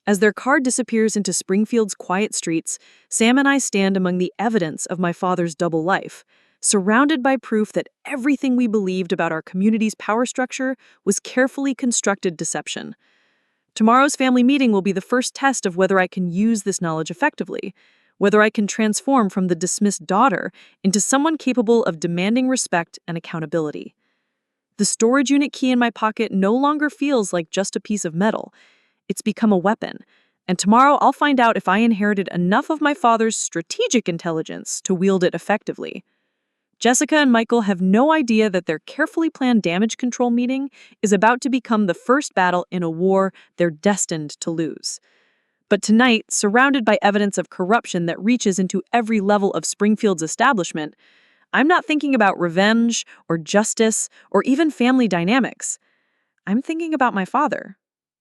As their car disappears into Springfield's quiet streets, Sam and I stand among the evidence of my father's double life, surrounded by proof that everything we believed about our community's power structure was carefully constructed deception. Tomorrow's family meeting will be the first test of whether I can use this knowledge effectively, whether I can transform from the dismissed daughter into someone capable of demanding respect and accountability. The storage unit key in my pocket no longer feels like just a piece of metal. It's become a weapon, and tomorrow I'll find out if I inherited enough of my father's strategic intelligence to wield it effectively. Jessica and Michael have no idea that their carefully planned damage control meeting is about to become the first battle in a war they're destined to lose. But tonight, surrounded by evidence of corruption that reaches into every level of Springfield's establishment, I'm not thinking about revenge or justice or even family dynamics. I'm thinking about my father.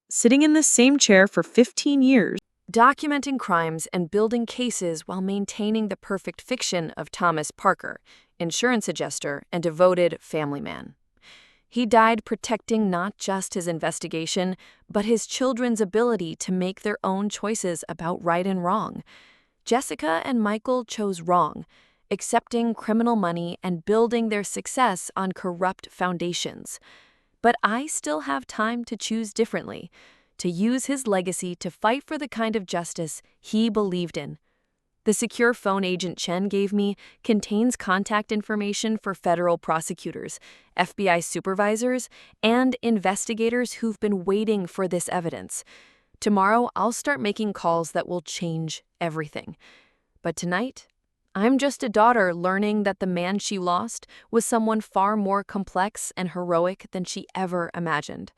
Sitting in this same chair for 15 years, Documenting crimes and building cases while maintaining the perfect fiction of Thomas Parker, insurance adjuster and devoted family man. He died protecting not just his investigation, but his children's ability to make their own choices about right and wrong. Jessica and Michael chose wrong, accepting criminal money and building their success on corrupt foundations. But I still have time to choose differently, to use his legacy to fight for the kind of justice he believed in. The secure phone Agent Chen gave me contains contact information for federal prosecutors, FBI supervisors, and investigators who've been waiting for this evidence. Tomorrow, I'll start making calls that will change everything. But tonight, I'm just a daughter learning that the man she lost was someone far more complex and heroic than she ever imagined.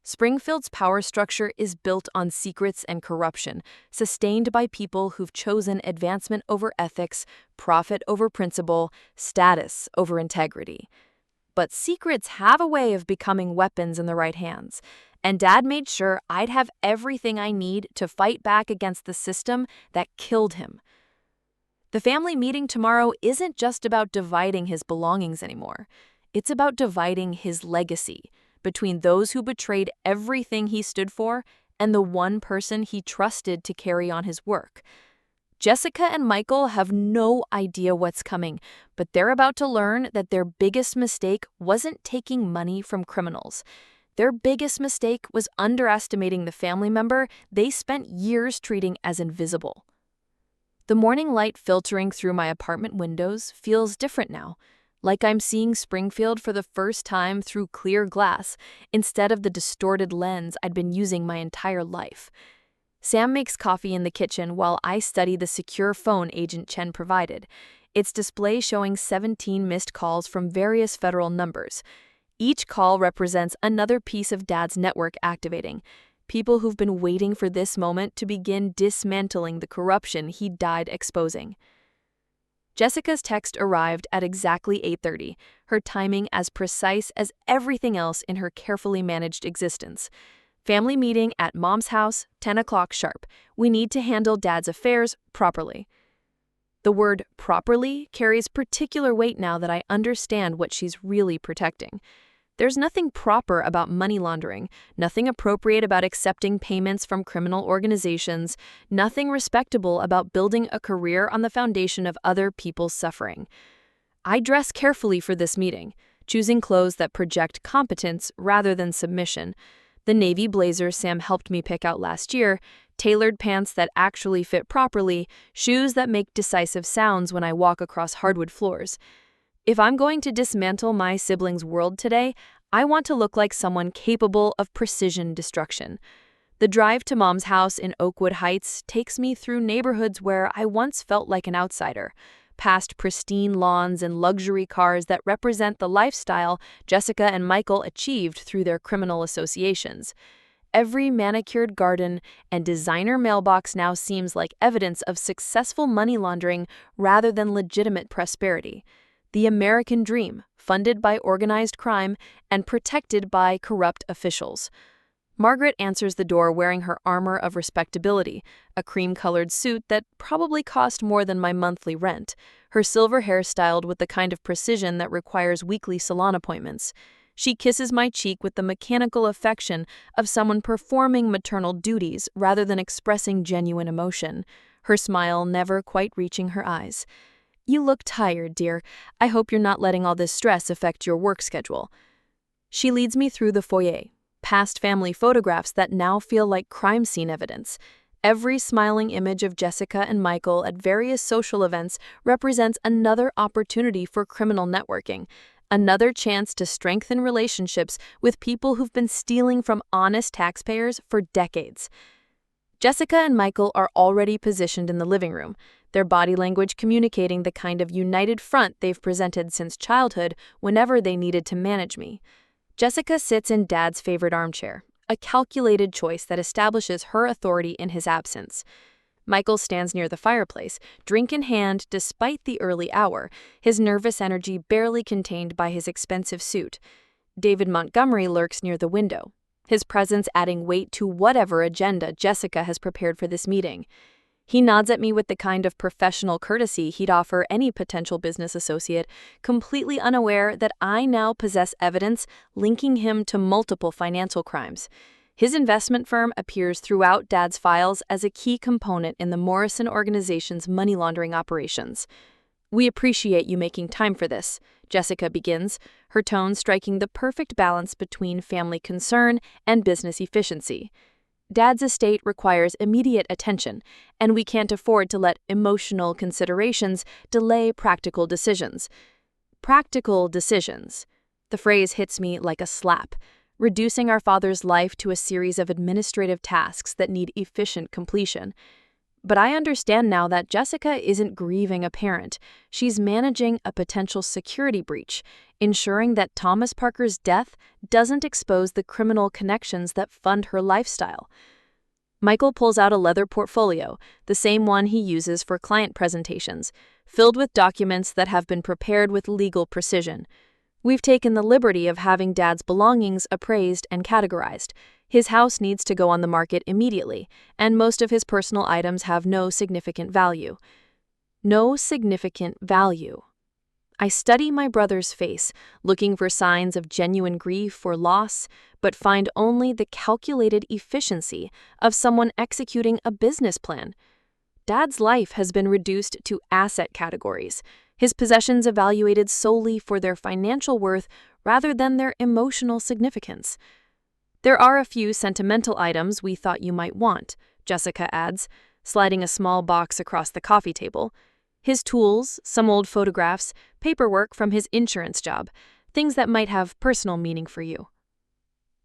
Springfield's power structure is built on secrets and corruption, sustained by people who've chosen advancement over ethics, profit over principle, status over integrity. But secrets have a way of becoming weapons in the right hands, and Dad made sure I'd have everything I need to fight back against the system that killed him. The family meeting tomorrow isn't just about dividing his belongings anymore. It's about dividing his legacy between those who betrayed everything he stood for and the one person he trusted to carry on his work. Jessica and Michael have no idea what's coming, but they're about to learn that their biggest mistake wasn't taking money from criminals. Their biggest mistake was underestimating the family member they spent years treating as invisible. The morning light filtering through my apartment windows feels different now, like I'm seeing Springfield for the first time through clear glass instead of the distorted lens I'd been using my entire life. Sam makes coffee in the kitchen while I study the secure phone Agent Chen provided, its display showing 17 missed calls from various federal numbers. Each call represents another piece of Dad's network activating, people who've been waiting for this moment to begin dismantling the corruption he died exposing. Jessica's text arrived at exactly 8:30, her timing as precise as everything else in her carefully managed existence. Family meeting at Mom's house, 10 o'clock sharp. We need to handle Dad's affairs properly. The word properly carries particular weight now that I understand what she's really protecting. There's nothing proper about money laundering, nothing appropriate about accepting payments from criminal organizations, nothing respectable about building a career on the foundation of other people's suffering. I dress carefully for this meeting, choosing clothes that project competence rather than submission. The navy blazer Sam helped me pick out last year, tailored pants that actually fit properly, shoes that make decisive sounds when I walk across hardwood floors. If I'm going to dismantle my siblings' world today, I want to look like someone capable of precision destruction. The drive to Mom's house in Oakwood Heights takes me through neighborhoods where I once felt like an outsider, past pristine lawns and luxury cars that represent the lifestyle Jessica and Michael achieved through their criminal associations. Every manicured garden and designer mailbox now seems like evidence of successful money laundering rather than legitimate prosperity. The American dream, funded by organized crime and protected by corrupt officials. Margaret answers the door wearing her armor of respectability, a cream-colored suit that probably cost more than my monthly rent, her silver hair styled with the kind of precision that requires weekly salon appointments. She kisses my cheek with the mechanical affection of someone performing maternal duties rather than expressing genuine emotion, her smile never quite reaching her eyes. "You look tired, dear. I hope you're not letting all this stress affect your work schedule." She leads me through the foyer, past family photographs that now feel like crime scene evidence. Every smiling image of Jessica and Michael at various social events represents another opportunity for criminal networking, another chance to strengthen relationships with people who've been stealing from honest taxpayers for decades. Jessica and Michael are already positioned in the living room, their body language communicating the kind of united front they've presented since childhood whenever they needed to manage me. Jessica sits in Dad's favorite armchair, a calculated choice that establishes her authority in his absence. Michael stands near the fireplace, drink in hand despite the early hour, his nervous energy barely contained by his expensive suit. David Montgomery lurks near the window, his presence adding weight to whatever agenda Jessica has prepared for this meeting. He nods at me with the kind of professional courtesy he'd offer any potential business associate, completely unaware that I now possess evidence linking him to multiple financial crimes. His investment firm appears throughout Dad's files as a key component in the Morrison organization's money laundering operations. "We appreciate you making time for this," Jessica begins, her tone striking the perfect balance between family concern and business efficiency. Dad's estate requires immediate attention, and we can't afford to let emotional considerations delay practical decisions. Practical decisions. The phrase hits me like a slap, reducing our father's life to a series of administrative tasks that need efficient completion. But I understand now that Jessica isn't grieving a parent. She's managing a potential security breach, ensuring that Thomas Parker's death doesn't expose the criminal connections that fund her lifestyle. Michael pulls out a leather portfolio, the same one he uses for client presentations, filled with documents that have been prepared with legal precision. We've taken the liberty of having Dad's belongings appraised and categorized. His house needs to go on the market immediately, and most of his personal items have no significant value. No significant value. I study my brother's face, looking for signs of genuine grief or loss, but find only the calculated efficiency of someone executing a business plan. Dad's life has been reduced to asset categories, his possessions evaluated solely for their financial worth rather than their emotional significance. There are a few sentimental items we thought you might want, Jessica adds, sliding a small box across the coffee table. His tools, some old photographs, paperwork from his insurance job, things that might have personal meaning for you.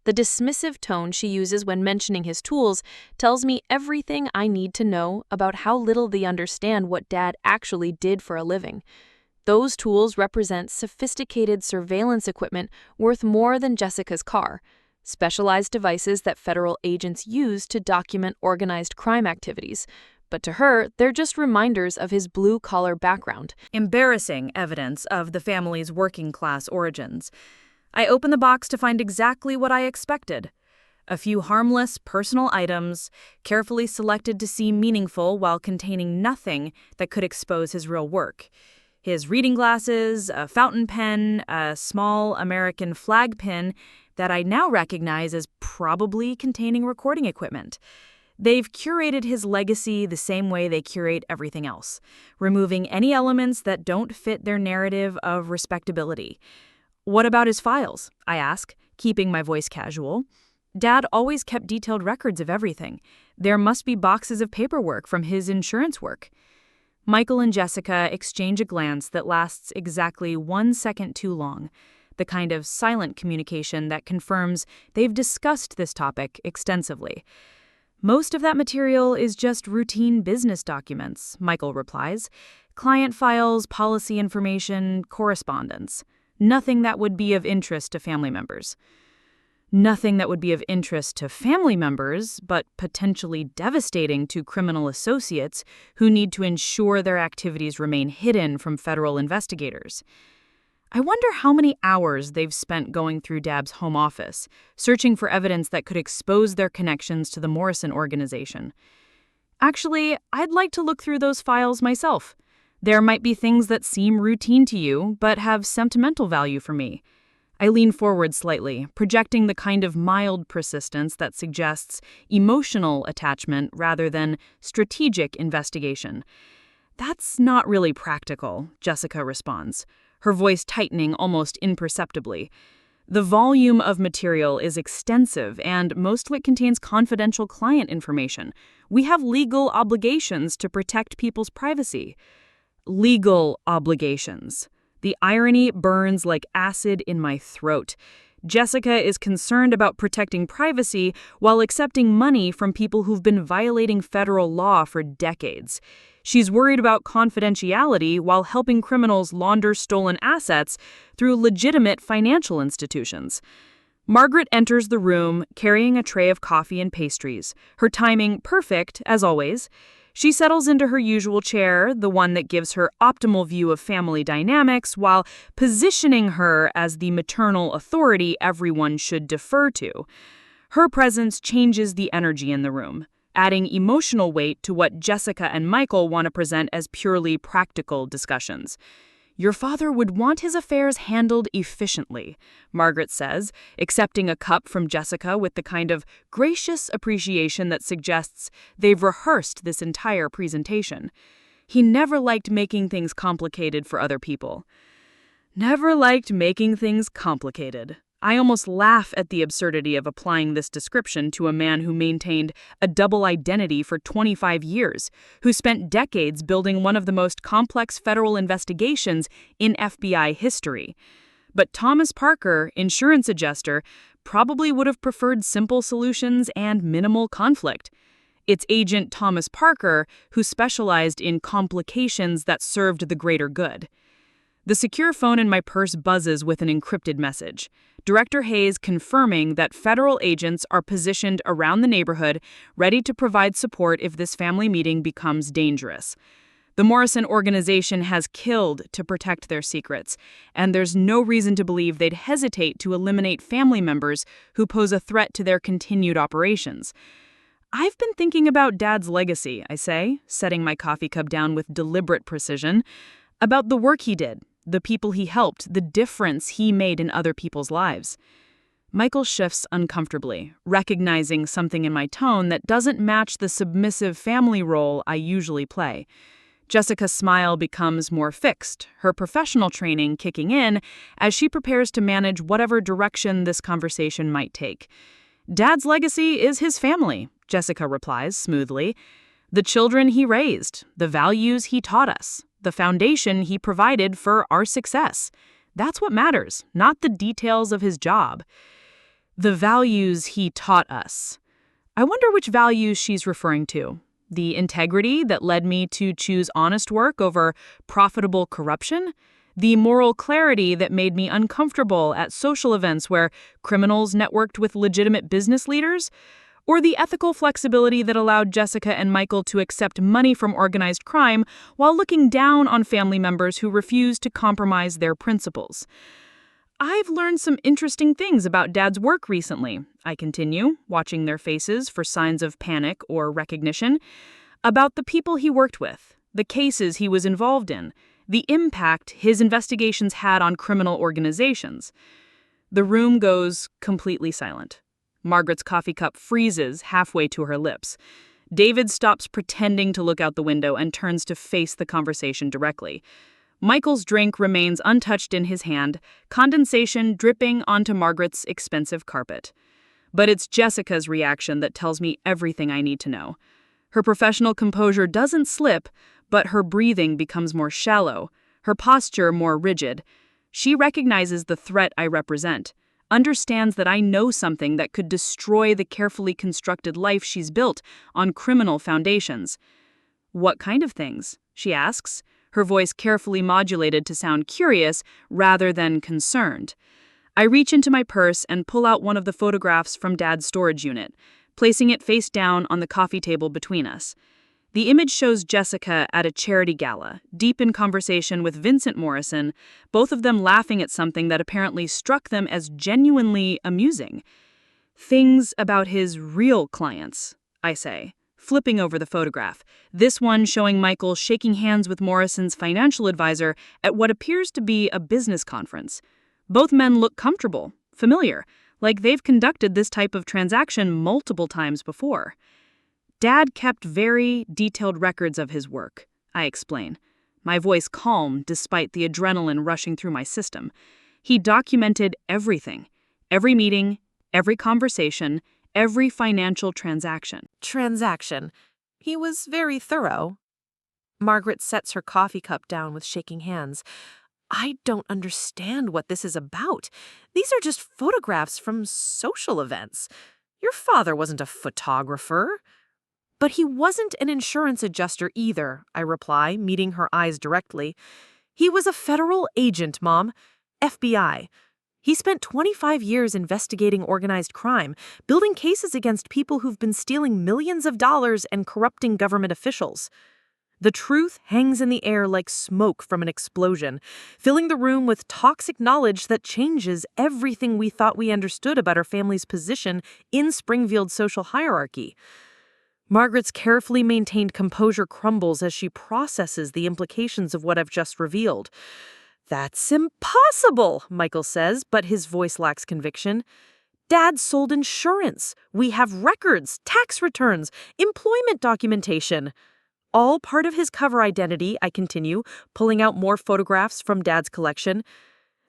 The dismissive tone she uses when mentioning his tools tells me everything I need to know about how little they understand what Dad actually did for a living. Those tools represent sophisticated surveillance equipment worth more than Jessica's car, specialized devices that federal agents use to document organized crime activities. But to her, they're just reminders of his blue-collar background. Embarrassing evidence of the family's working-class origins. I open the box to find exactly what I expected. A few harmless, personal items, carefully selected to seem meaningful while containing nothing that could expose his real work. His reading glasses, a fountain pen, a small American flag pin that I now recognize as probably containing recording equipment. They've curated his legacy the same way they curate everything else, removing any elements that don't fit their narrative of respectability. What about his files? I ask, keeping my voice casual. Dad always kept detailed records of everything. There must be boxes of paperwork from his insurance work. Michael and Jessica exchange a glance that lasts exactly 1 second too long, the kind of silent communication that confirms they've discussed this topic extensively. Most of that material is just routine business documents, Michael replies. Client files, policy information, correspondence. Nothing that would be of interest to family members. Nothing that would be of interest to family members, but potentially devastating to criminal associates who need to ensure their activities remain hidden from federal investigators. I wonder how many hours they've spent going through Dad's home office, searching for evidence that could expose their connections to the Morrison organization. Actually, I'd like to look through those files myself. There might be things that seem routine to you, but have sentimental value for me. I lean forward slightly, projecting the kind of mild persistence that suggests emotional attachment rather than strategic investigation. That's not really practical, Jessica responds, her voice tightening almost imperceptibly. The volume of material is extensive, and most of it contains confidential client information. We have legal obligations to protect people's privacy. Legal obligations. The irony burns like acid in my throat. Jessica is concerned about protecting privacy while accepting money from people who've been violating federal law for decades. She's worried about confidentiality while helping criminals launder stolen assets through legitimate financial institutions. Margaret enters the room carrying a tray of coffee and pastries, her timing perfect, as always. She settles into her usual chair, the one that gives her optimal view of family dynamics, while positioning her as the maternal authority everyone should defer to. Her presence changes the energy in the room, adding emotional weight to what Jessica and Michael want to present as purely practical discussions. Your father would want his affairs handled efficiently, Margaret says, accepting a cup from Jessica with the kind of gracious appreciation that suggests they've rehearsed this entire presentation. He never liked making things complicated for other people. Never liked making things complicated. I almost laugh at the absurdity of applying this description to a man who maintained a double identity for 25 years, who spent decades building one of the most complex federal investigations in FBI history. But Thomas Parker, insurance adjuster, probably would have preferred simple solutions and minimal conflict. It's agent Thomas Parker who specialized in complications that served the greater good. The secure phone in my purse buzzes with an encrypted message. Director Hayes confirming that federal agents are positioned around the neighborhood, ready to provide support if this family meeting becomes dangerous. The Morrison organization has killed to protect their secrets, and there's no reason to believe they'd hesitate to eliminate family members who pose a threat to their continued operations. I've been thinking about Dad's legacy, I say, setting my coffee cup down with deliberate precision, about the work he did, the people he helped, the difference he made in other people's lives. Michael shifts uncomfortably, recognizing something in my tone that doesn't match the submissive family role I usually play. Jessica's smile becomes more fixed, her professional training kicking in as she prepares to manage whatever direction this conversation might take. Dad's legacy is his family, Jessica replies smoothly. The children he raised, the values he taught us, the foundation he provided for our success. That's what matters, not the details of his job. The values he taught us. I wonder which values she's referring to. The integrity that led me to choose honest work over profitable corruption? The moral clarity that made me uncomfortable at social events where criminals networked with legitimate business leaders? Or the ethical flexibility that allowed Jessica and Michael to accept money from organized crime while looking down on family members who refused to compromise their principles? I've learned some interesting things about Dad's work recently, I continue, watching their faces for signs of panic or recognition, about the people he worked with, the cases he was involved in, the impact his investigations had on criminal organizations. The room goes completely silent. Margaret's coffee cup freezes halfway to her lips. David stops pretending to look out the window and turns to face the conversation directly. Michael's drink remains untouched in his hand, condensation dripping onto Margaret's expensive carpet. But it's Jessica's reaction that tells me everything I need to know. Her professional composure doesn't slip, but her breathing becomes more shallow, her posture more rigid. She recognizes the threat I represent, understands that I know something that could destroy the carefully constructed life she's built on criminal foundations. What kind of things? She asks, her voice carefully modulated to sound curious rather than concerned. I reach into my purse and pull out one of the photographs from Dad's storage unit, placing it face down on the coffee table between us. The image shows Jessica at a charity gala, deep in conversation with Vincent Morrison, both of them laughing at something that apparently struck them as genuinely amusing. Things about his real clients, I say, flipping over the photograph, this one showing Michael shaking hands with Morrison's financial advisor at what appears to be a business conference. Both men look comfortable, familiar, like they've conducted this type of transaction multiple times before. Dad kept very detailed records of his work, I explain, my voice calm despite the adrenaline rushing through my system. He documented everything, every meeting, every conversation, every financial transaction. Transaction. He was very thorough. Margaret sets her coffee cup down with shaking hands. I don't understand what this is about. These are just photographs from social events. Your father wasn't a photographer. But he wasn't an insurance adjuster either, I reply, meeting her eyes directly. He was a federal agent, Mom. FBI. He spent 25 years investigating organized crime, building cases against people who've been stealing millions of dollars and corrupting government officials. The truth hangs in the air like smoke from an explosion, filling the room with toxic knowledge that changes everything we thought we understood about our family's position in Springfield's social hierarchy. Margaret's carefully maintained composure crumbles as she processes the implications of what I've just revealed. That's impossible, Michael says, but his voice lacks conviction. Dad sold insurance. We have records, tax returns, employment documentation. All part of his cover identity, I continue, pulling out more photographs from Dad's collection.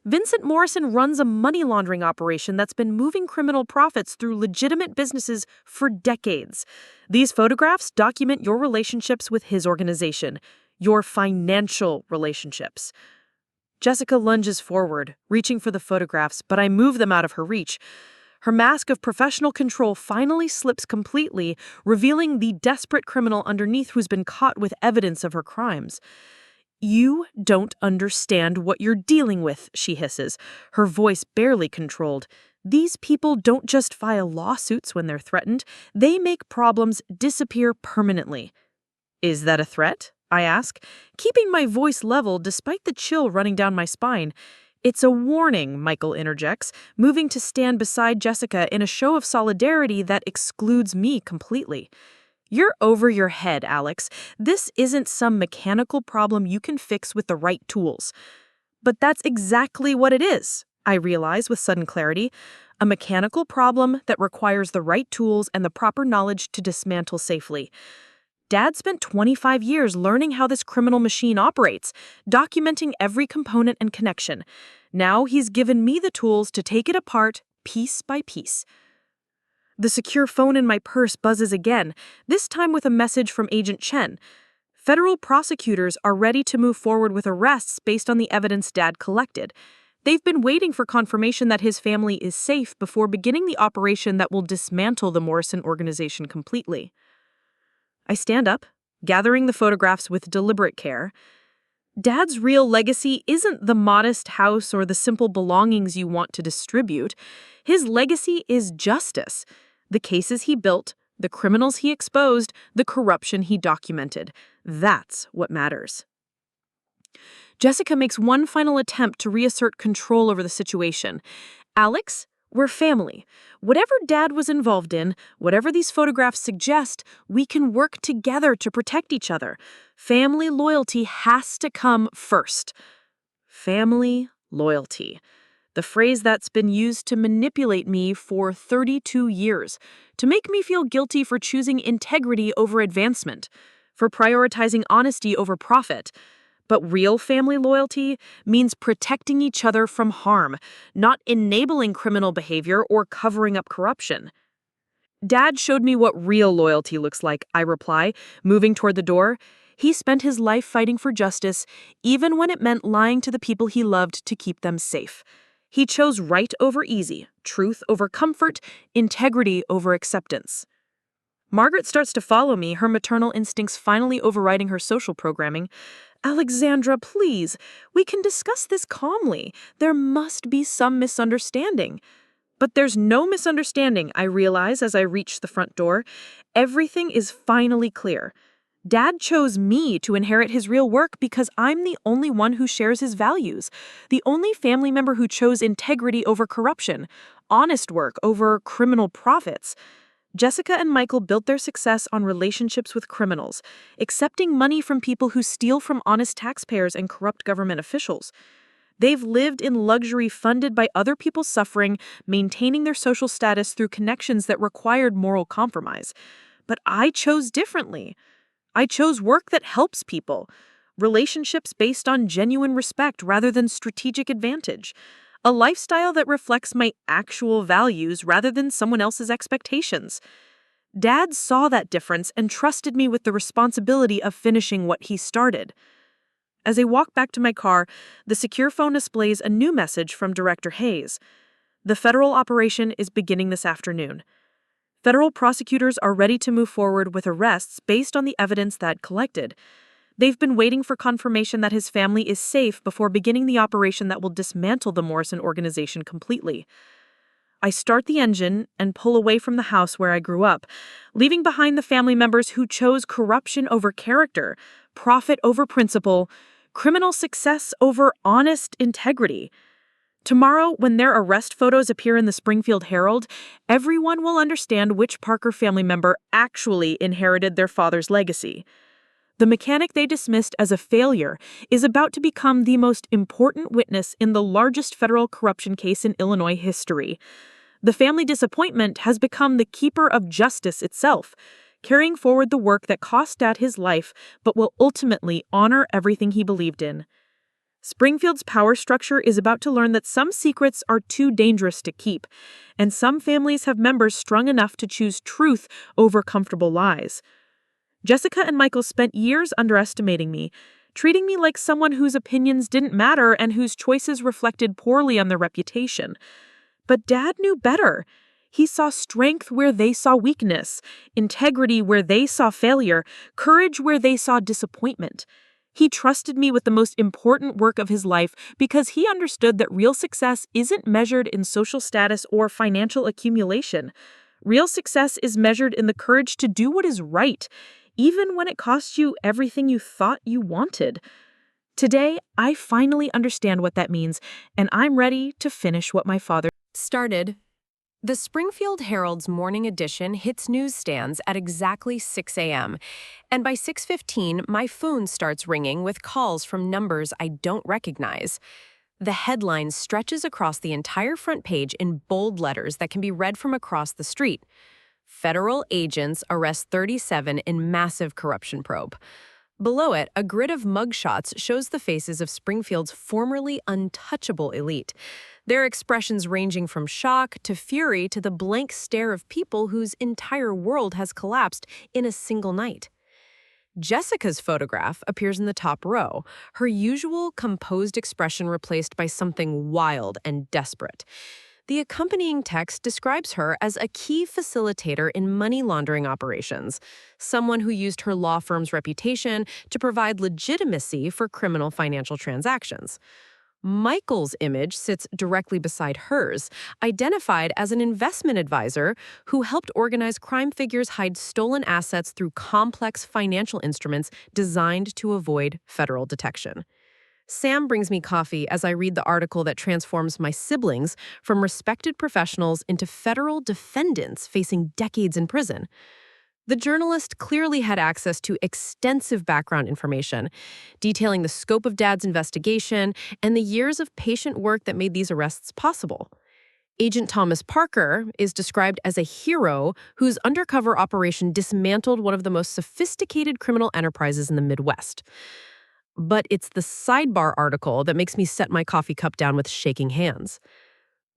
Vincent Morrison runs a money laundering operation that's been moving criminal profits through legitimate businesses for decades. These photographs document your relationships with his organization, your financial relationships. Jessica lunges forward, reaching for the photographs, but I move them out of her reach. Her mask of professional control finally slips completely, revealing the desperate criminal underneath who's been caught with evidence of her crimes. "You don't understand what you're dealing with," she hisses, her voice barely controlled. "These people don't just file lawsuits when they're threatened, they make problems disappear permanently." "Is that a threat?" I ask, keeping my voice level despite the chill running down my spine. "It's a warning," Michael interjects, moving to stand beside Jessica in a show of solidarity that excludes me completely. "You're over your head, Alex. This isn't some mechanical problem you can fix with the right tools." "But that's exactly what it is," I realize with sudden clarity. "A mechanical problem that requires the right tools and the proper knowledge to dismantle safely." Dad spent 25 years learning how this criminal machine operates, documenting every component and connection. Now he's given me the tools to take it apart piece by piece. The secure phone in my purse buzzes again, this time with a message from Agent Chen. Federal prosecutors are ready to move forward with arrests based on the evidence Dad collected. They've been waiting for confirmation that his family is safe before beginning the operation that will dismantle the Morrison organization completely. I stand up, gathering the photographs with deliberate care. Dad's real legacy isn't the modest house or the simple belongings you want to distribute. His legacy is justice. The cases he built, the criminals he exposed, the corruption he documented. That's what matters. Jessica makes one final attempt to reassert control over the situation. "Alex, we're family. Whatever Dad was involved in, whatever these photographs suggest, we can work together to protect each other. Family loyalty has to come first." Family loyalty. The phrase that's been used to manipulate me for 32 years, to make me feel guilty for choosing integrity over advancement, for prioritizing honesty over profit. But real family loyalty means protecting each other from harm, not enabling criminal behavior or covering up corruption. "Dad showed me what real loyalty looks like," I reply, moving toward the door. "He spent his life fighting for justice, even when it meant lying to the people he loved to keep them safe. He chose right over easy, truth over comfort, integrity over acceptance." Margaret starts to follow me, her maternal instincts finally overriding her social programming. "Alexandra, please, we can discuss this calmly. There must be some misunderstanding." But there's no misunderstanding, I realize as I reach the front door. Everything is finally clear. Dad chose me to inherit his real work because I'm the only one who shares his values, the only family member who chose integrity over corruption, honest work over criminal profits. Jessica and Michael built their success on relationships with criminals, accepting money from people who steal from honest taxpayers and corrupt government officials. They've lived in luxury funded by other people's suffering, maintaining their social status through connections that required moral compromise. But I chose differently. I chose work that helps people, relationships based on genuine respect rather than strategic advantage, a lifestyle that reflects my actual values rather than someone else's expectations. Dad saw that difference and trusted me with the responsibility of finishing what he started. As I walk back to my car, the secure phone displays a new message from Director Hayes. "The federal operation is beginning this afternoon. Federal prosecutors are ready to move forward with arrests based on the evidence that collected. They've been waiting for confirmation that his family is safe before beginning the operation that will dismantle the Morrison organization completely." I start the engine and pull away from the house where I grew up, leaving behind the family members who chose corruption over character, profit over principle, criminal success over honest integrity. Tomorrow, when their arrest photos appear in the Springfield Herald, everyone will understand which Parker family member actually inherited their father's legacy. The mechanic they dismissed as a failure is about to become the most important witness in the largest federal corruption case in Illinois history. The family disappointment has become the keeper of justice itself, carrying forward the work that cost Dad his life but will ultimately honor everything he believed in. Springfield's power structure is about to learn that some secrets are too dangerous to keep, and some families have members strong enough to choose truth over comfortable lies. Jessica and Michael spent years underestimating me, treating me like someone whose opinions didn't matter and whose choices reflected poorly on their reputation. But Dad knew better. He saw strength where they saw weakness, integrity where they saw failure, courage where they saw disappointment. He trusted me with the most important work of his life because he understood that real success isn't measured in social status or financial accumulation. Real success is measured in the courage to do what is right, even when it costs you everything you thought you wanted. Today, I finally understand what that means, and I'm ready to finish what my father Started. The Springfield Herald's morning edition hits newsstands at exactly 6 a.m., and by 6:15, my phone starts ringing with calls from numbers I don't recognize. The headline stretches across the entire front page in bold letters that can be read from across the street. Federal agents arrest 37 in massive corruption probe. Below it, a grid of mugshots shows the faces of Springfield's formerly untouchable elite, their expressions ranging from shock to fury to the blank stare of people whose entire world has collapsed in a single night. Jessica's photograph appears in the top row, her usual composed expression replaced by something wild and desperate. The accompanying text describes her as a key facilitator in money laundering operations, someone who used her law firm's reputation to provide legitimacy for criminal financial transactions. Michael's image sits directly beside hers, identified as an investment advisor who helped organize crime figures hide stolen assets through complex financial instruments designed to avoid federal detection. Sam brings me coffee as I read the article that transforms my siblings from respected professionals into federal defendants facing decades in prison. The journalist clearly had access to extensive background information, detailing the scope of Dad's investigation and the years of patient work that made these arrests possible. Agent Thomas Parker is described as a hero whose undercover operation dismantled one of the most sophisticated criminal enterprises in the Midwest. But it's the sidebar article that makes me set my coffee cup down with shaking hands.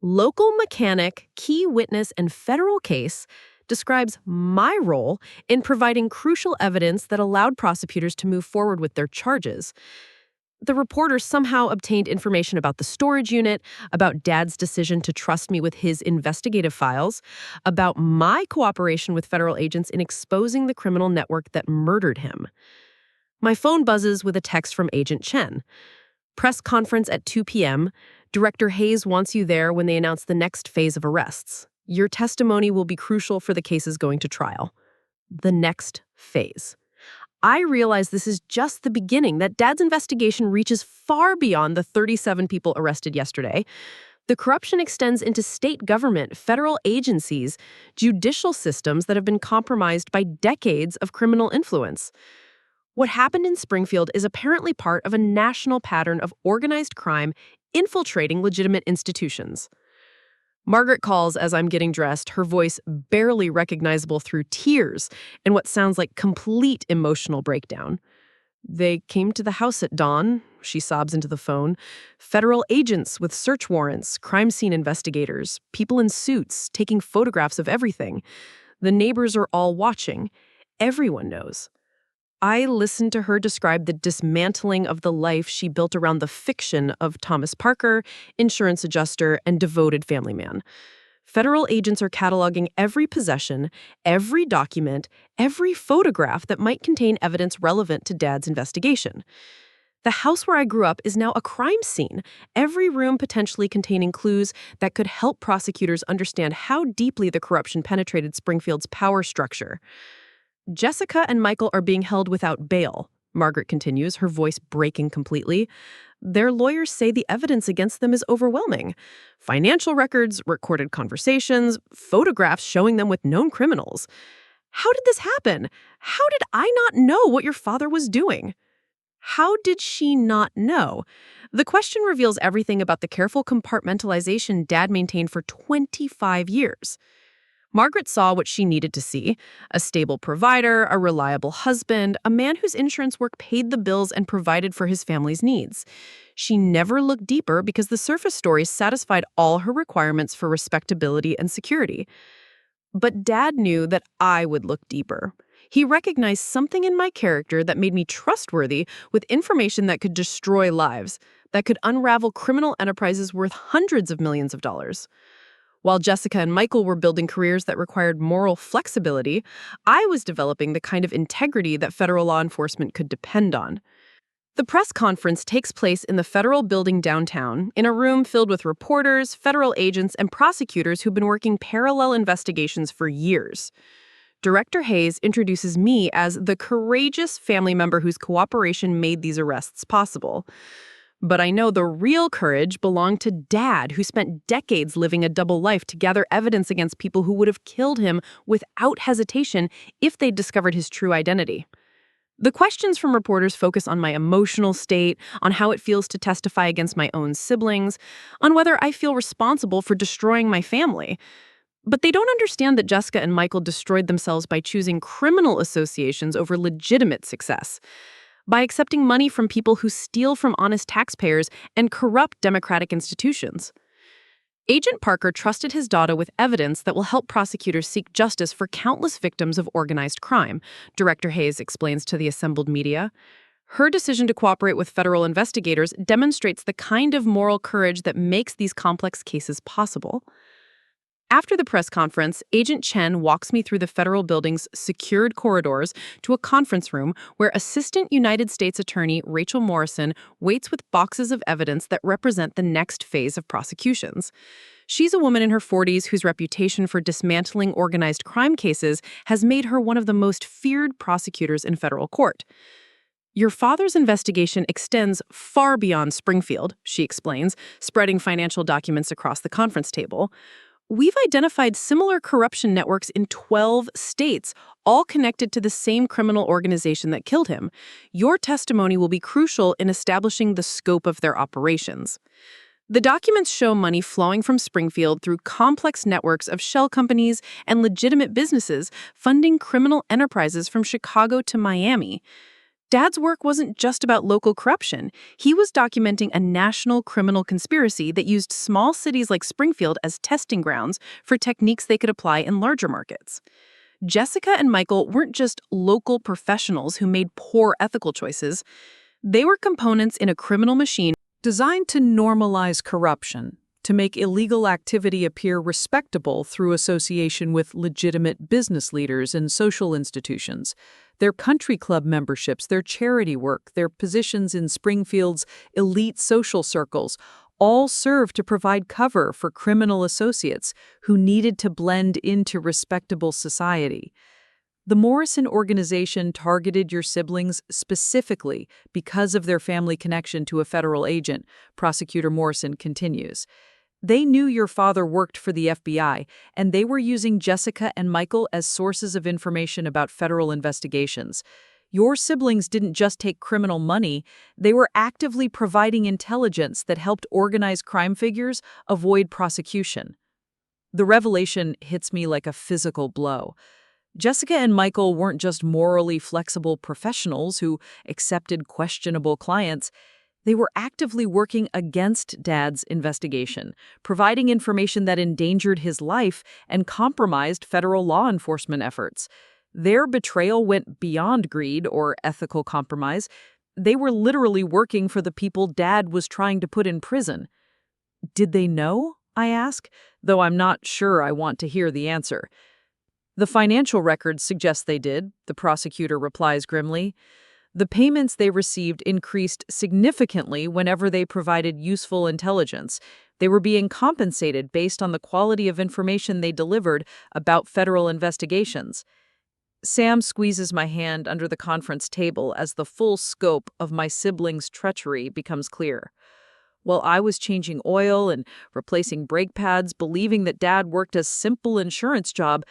Local mechanic, key witness, and federal case describes my role in providing crucial evidence that allowed prosecutors to move forward with their charges. The reporter somehow obtained information about the storage unit, about Dad's decision to trust me with his investigative files, about my cooperation with federal agents in exposing the criminal network that murdered him. My phone buzzes with a text from Agent Chen. Press conference at 2 p.m. Director Hayes wants you there when they announce the next phase of arrests. Your testimony will be crucial for the cases going to trial. The next phase. I realize this is just the beginning, that Dad's investigation reaches far beyond the 37 people arrested yesterday. The corruption extends into state government, federal agencies, judicial systems that have been compromised by decades of criminal influence. What happened in Springfield is apparently part of a national pattern of organized crime infiltrating legitimate institutions. Margaret calls as I'm getting dressed, her voice barely recognizable through tears and what sounds like complete emotional breakdown. They came to the house at dawn, she sobs into the phone. Federal agents with search warrants, crime scene investigators, people in suits, taking photographs of everything. The neighbors are all watching. Everyone knows. I listened to her describe the dismantling of the life she built around the fiction of Thomas Parker, insurance adjuster, and devoted family man. Federal agents are cataloging every possession, every document, every photograph that might contain evidence relevant to Dad's investigation. The house where I grew up is now a crime scene, every room potentially containing clues that could help prosecutors understand how deeply the corruption penetrated Springfield's power structure. Jessica and Michael are being held without bail, Margaret continues, her voice breaking completely. Their lawyers say the evidence against them is overwhelming. Financial records, recorded conversations, photographs showing them with known criminals. How did this happen? How did I not know what your father was doing? How did she not know? The question reveals everything about the careful compartmentalization Dad maintained for 25 years. Margaret saw what she needed to see: a stable provider, a reliable husband, a man whose insurance work paid the bills and provided for his family's needs. She never looked deeper because the surface stories satisfied all her requirements for respectability and security. But Dad knew that I would look deeper. He recognized something in my character that made me trustworthy with information that could destroy lives, that could unravel criminal enterprises worth hundreds of millions of dollars. While Jessica and Michael were building careers that required moral flexibility, I was developing the kind of integrity that federal law enforcement could depend on. The press conference takes place in the federal building downtown, in a room filled with reporters, federal agents, and prosecutors who've been working parallel investigations for years. Director Hayes introduces me as the courageous family member whose cooperation made these arrests possible. But I know the real courage belonged to Dad, who spent decades living a double life to gather evidence against people who would have killed him without hesitation if they'd discovered his true identity. The questions from reporters focus on my emotional state, on how it feels to testify against my own siblings, on whether I feel responsible for destroying my family. But they don't understand that Jessica and Michael destroyed themselves by choosing criminal associations over legitimate success, by accepting money from people who steal from honest taxpayers and corrupt democratic institutions. Agent Parker trusted his daughter with evidence that will help prosecutors seek justice for countless victims of organized crime, Director Hayes explains to the assembled media. Her decision to cooperate with federal investigators demonstrates the kind of moral courage that makes these complex cases possible. After the press conference, Agent Chen walks me through the federal building's secured corridors to a conference room where Assistant United States Attorney Rachel Morrison waits with boxes of evidence that represent the next phase of prosecutions. She's a woman in her 40s whose reputation for dismantling organized crime cases has made her one of the most feared prosecutors in federal court. Your father's investigation extends far beyond Springfield, she explains, spreading financial documents across the conference table. We've identified similar corruption networks in 12 states, all connected to the same criminal organization that killed him. Your testimony will be crucial in establishing the scope of their operations. The documents show money flowing from Springfield through complex networks of shell companies and legitimate businesses funding criminal enterprises from Chicago to Miami. Dad's work wasn't just about local corruption. He was documenting a national criminal conspiracy that used small cities like Springfield as testing grounds for techniques they could apply in larger markets. Jessica and Michael weren't just local professionals who made poor ethical choices. They were components in a criminal machine designed to normalize corruption, to make illegal activity appear respectable through association with legitimate business leaders and social institutions. Their country club memberships, their charity work, their positions in Springfield's elite social circles all serve to provide cover for criminal associates who needed to blend into respectable society. The Morrison organization targeted your siblings specifically because of their family connection to a federal agent, Prosecutor Morrison continues. They knew your father worked for the FBI, and they were using Jessica and Michael as sources of information about federal investigations. Your siblings didn't just take criminal money, they were actively providing intelligence that helped organized crime figures avoid prosecution. The revelation hits me like a physical blow. Jessica and Michael weren't just morally flexible professionals who accepted questionable clients. They were actively working against Dad's investigation, providing information that endangered his life and compromised federal law enforcement efforts. Their betrayal went beyond greed or ethical compromise. They were literally working for the people Dad was trying to put in prison. Did they know? I ask, though I'm not sure I want to hear the answer. The financial records suggest they did, the prosecutor replies grimly. The payments they received increased significantly whenever they provided useful intelligence. They were being compensated based on the quality of information they delivered about federal investigations. Sam squeezes my hand under the conference table as the full scope of my siblings' treachery becomes clear. While I was changing oil and replacing brake pads, believing that Dad worked a simple insurance job,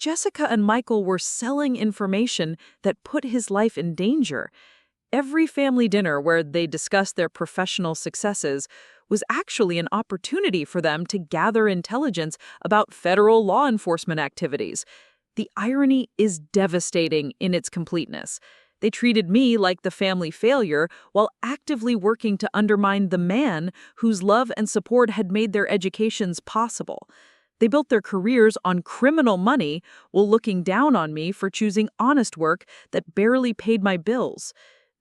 Jessica and Michael were selling information that put his life in danger. Every family dinner where they discussed their professional successes was actually an opportunity for them to gather intelligence about federal law enforcement activities. The irony is devastating in its completeness. They treated me like the family failure while actively working to undermine the man whose love and support had made their educations possible. They built their careers on criminal money while looking down on me for choosing honest work that barely paid my bills.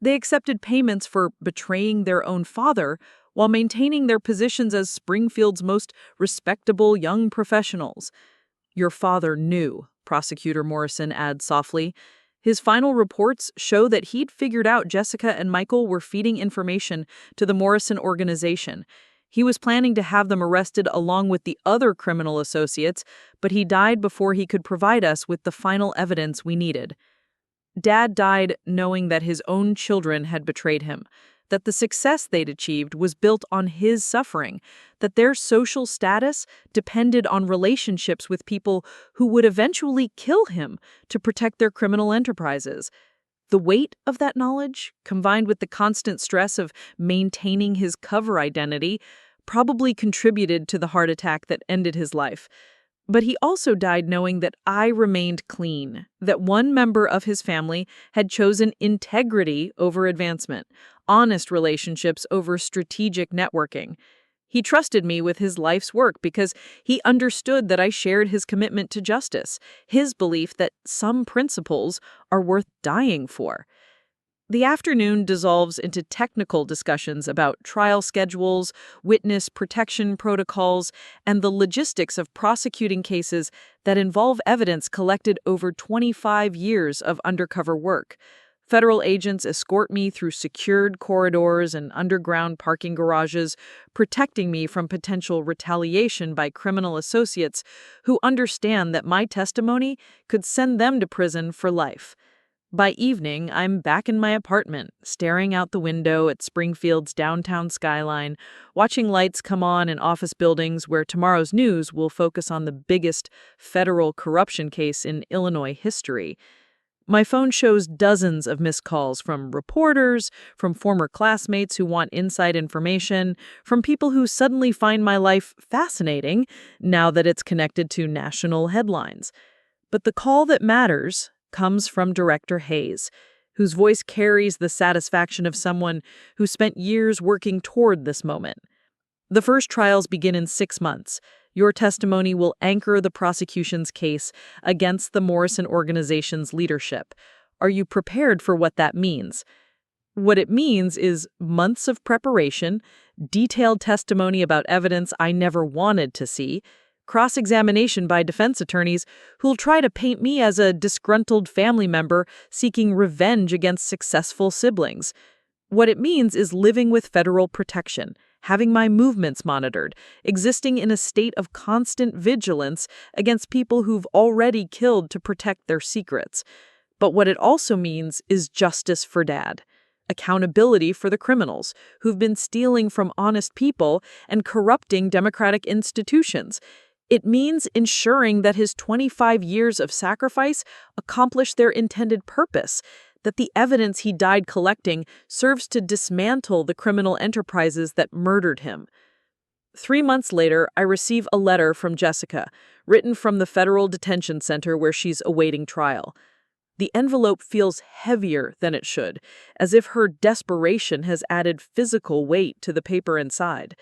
They accepted payments for betraying their own father while maintaining their positions as Springfield's most respectable young professionals. Your father knew, Prosecutor Morrison adds softly. His final reports show that he'd figured out Jessica and Michael were feeding information to the Morrison organization. He was planning to have them arrested along with the other criminal associates, but he died before he could provide us with the final evidence we needed. Dad died knowing that his own children had betrayed him, that the success they'd achieved was built on his suffering, that their social status depended on relationships with people who would eventually kill him to protect their criminal enterprises. The weight of that knowledge, combined with the constant stress of maintaining his cover identity, probably contributed to the heart attack that ended his life. But he also died knowing that I remained clean, that one member of his family had chosen integrity over advancement, honest relationships over strategic networking. He trusted me with his life's work because he understood that I shared his commitment to justice, his belief that some principles are worth dying for. The afternoon dissolves into technical discussions about trial schedules, witness protection protocols, and the logistics of prosecuting cases that involve evidence collected over 25 years of undercover work. Federal agents escort me through secured corridors and underground parking garages, protecting me from potential retaliation by criminal associates who understand that my testimony could send them to prison for life. By evening, I'm back in my apartment, staring out the window at Springfield's downtown skyline, watching lights come on in office buildings where tomorrow's news will focus on the biggest federal corruption case in Illinois history. My phone shows dozens of missed calls from reporters, from former classmates who want inside information, from people who suddenly find my life fascinating now that it's connected to national headlines. But the call that matters comes from Director Hayes, whose voice carries the satisfaction of someone who spent years working toward this moment. The first trials begin in 6 months. Your testimony will anchor the prosecution's case against the Morrison organization's leadership. Are you prepared for what that means? What it means is months of preparation, detailed testimony about evidence I never wanted to see, cross-examination by defense attorneys who'll try to paint me as a disgruntled family member seeking revenge against successful siblings. What it means is living with federal protection, having my movements monitored, existing in a state of constant vigilance against people who've already killed to protect their secrets. But what it also means is justice for Dad. Accountability for the criminals who've been stealing from honest people and corrupting democratic institutions. It means ensuring that his 25 years of sacrifice accomplish their intended purpose, that the evidence he died collecting serves to dismantle the criminal enterprises that murdered him. 3 months later, I receive a letter from Jessica, written from the federal detention center where she's awaiting trial. The envelope feels heavier than it should, as if her desperation has added physical weight to the paper inside.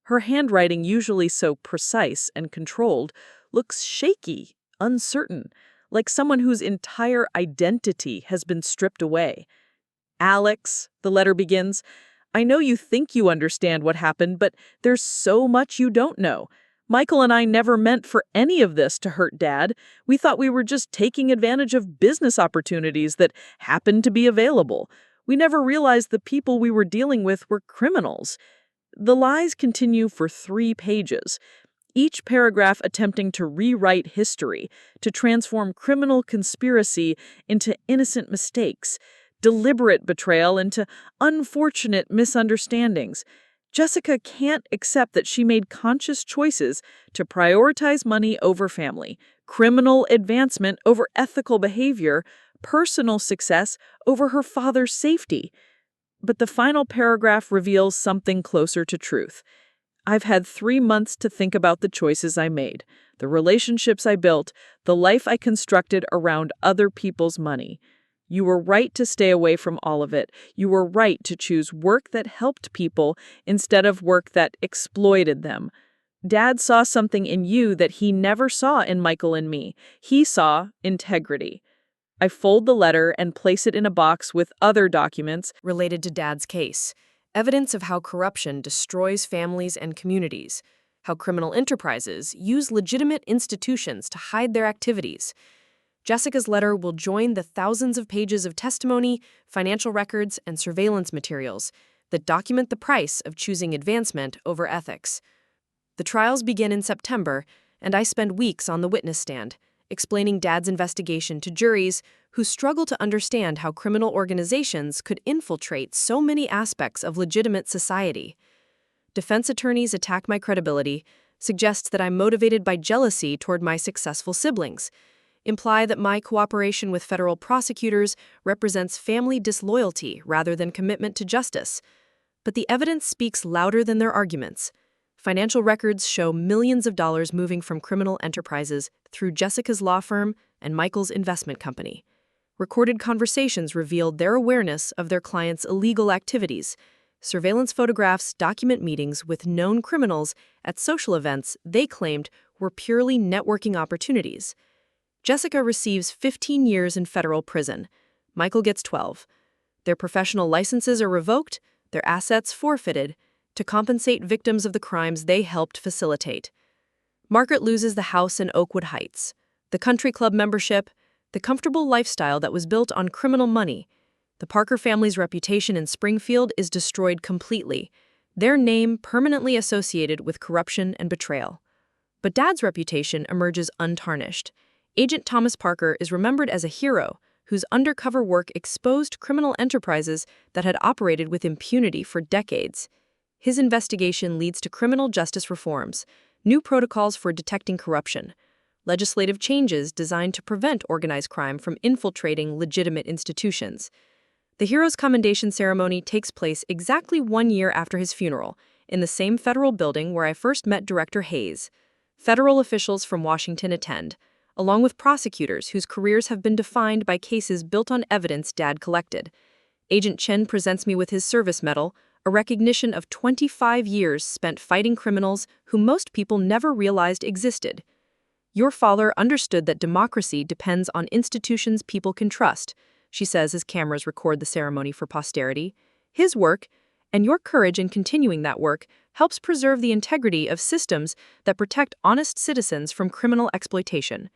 Her handwriting, usually so precise and controlled, looks shaky, uncertain, like someone whose entire identity has been stripped away. Alex, the letter begins, I know you think you understand what happened, but there's so much you don't know. Michael and I never meant for any of this to hurt Dad. We thought we were just taking advantage of business opportunities that happened to be available. We never realized the people we were dealing with were criminals. The lies continue for 3 pages, each paragraph attempting to rewrite history, to transform criminal conspiracy into innocent mistakes, deliberate betrayal into unfortunate misunderstandings. Jessica can't accept that she made conscious choices to prioritize money over family, criminal advancement over ethical behavior, personal success over her father's safety. But the final paragraph reveals something closer to truth. I've had 3 months to think about the choices I made, the relationships I built, the life I constructed around other people's money. You were right to stay away from all of it. You were right to choose work that helped people instead of work that exploited them. Dad saw something in you that he never saw in Michael and me. He saw integrity. I fold the letter and place it in a box with other documents Related to Dad's case, evidence of how corruption destroys families and communities, how criminal enterprises use legitimate institutions to hide their activities. Jessica's letter will join the thousands of pages of testimony, financial records, and surveillance materials that document the price of choosing advancement over ethics. The trials begin in September, and I spend weeks on the witness stand, explaining Dad's investigation to juries who struggle to understand how criminal organizations could infiltrate so many aspects of legitimate society. Defense attorneys attack my credibility, suggest that I'm motivated by jealousy toward my successful siblings, imply that my cooperation with federal prosecutors represents family disloyalty rather than commitment to justice. But the evidence speaks louder than their arguments. Financial records show millions of dollars moving from criminal enterprises through Jessica's law firm and Michael's investment company. Recorded conversations revealed their awareness of their clients' illegal activities. Surveillance photographs document meetings with known criminals at social events they claimed were purely networking opportunities. Jessica receives 15 years in federal prison. Michael gets 12. Their professional licenses are revoked, their assets forfeited, to compensate victims of the crimes they helped facilitate. Margaret loses the house in Oakwood Heights, the country club membership, the comfortable lifestyle that was built on criminal money. The Parker family's reputation in Springfield is destroyed completely, their name permanently associated with corruption and betrayal. But Dad's reputation emerges untarnished. Agent Thomas Parker is remembered as a hero whose undercover work exposed criminal enterprises that had operated with impunity for decades. His investigation leads to criminal justice reforms, new protocols for detecting corruption, legislative changes designed to prevent organized crime from infiltrating legitimate institutions. The hero's commendation ceremony takes place exactly 1 year after his funeral, in the same federal building where I first met Director Hayes. Federal officials from Washington attend, along with prosecutors whose careers have been defined by cases built on evidence Dad collected. Agent Chen presents me with his service medal, a recognition of 25 years spent fighting criminals who most people never realized existed. Your father understood that democracy depends on institutions people can trust, she says as cameras record the ceremony for posterity. His work, and your courage in continuing that work, helps preserve the integrity of systems that protect honest citizens from criminal exploitation.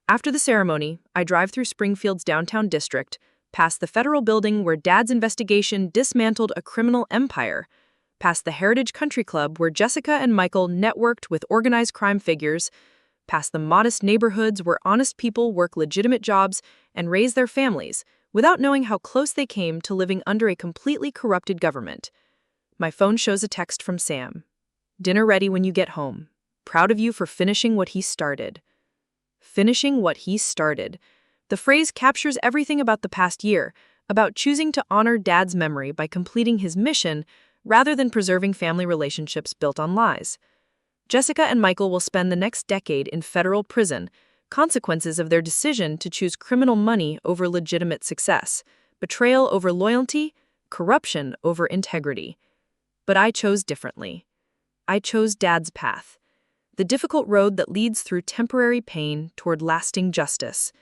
After the ceremony, I drive through Springfield's downtown district, past the federal building where Dad's investigation dismantled a criminal empire, past the Heritage Country Club where Jessica and Michael networked with organized crime figures, past the modest neighborhoods where honest people work legitimate jobs and raise their families without knowing how close they came to living under a completely corrupted government. My phone shows a text from Sam. Dinner ready when you get home. Proud of you for finishing what he started. Finishing what he started. The phrase captures everything about the past year, about choosing to honor Dad's memory by completing his mission rather than preserving family relationships built on lies. Jessica and Michael will spend the next decade in federal prison, consequences of their decision to choose criminal money over legitimate success, betrayal over loyalty, corruption over integrity. But I chose differently. I chose Dad's path, the difficult road that leads through temporary pain toward lasting justice.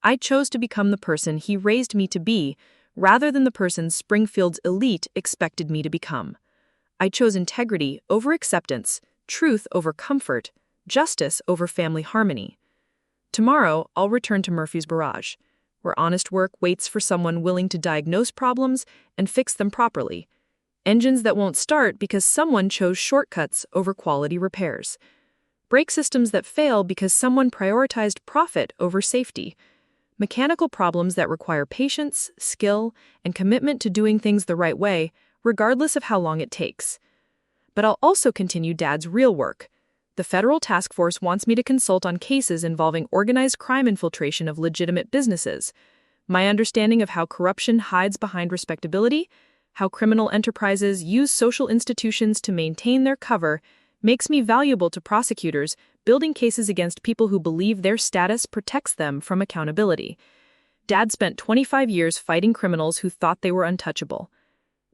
I chose to become the person he raised me to be, rather than the person Springfield's elite expected me to become. I chose integrity over acceptance, truth over comfort, justice over family harmony. Tomorrow, I'll return to Murphy's Barrage, where honest work waits for someone willing to diagnose problems and fix them properly. Engines that won't start because someone chose shortcuts over quality repairs. Brake systems that fail because someone prioritized profit over safety. Mechanical problems that require patience, skill, and commitment to doing things the right way, regardless of how long it takes. But I'll also continue Dad's real work. The federal task force wants me to consult on cases involving organized crime infiltration of legitimate businesses. My understanding of how corruption hides behind respectability, how criminal enterprises use social institutions to maintain their cover, makes me valuable to prosecutors building cases against people who believe their status protects them from accountability. Dad spent 25 years fighting criminals who thought they were untouchable.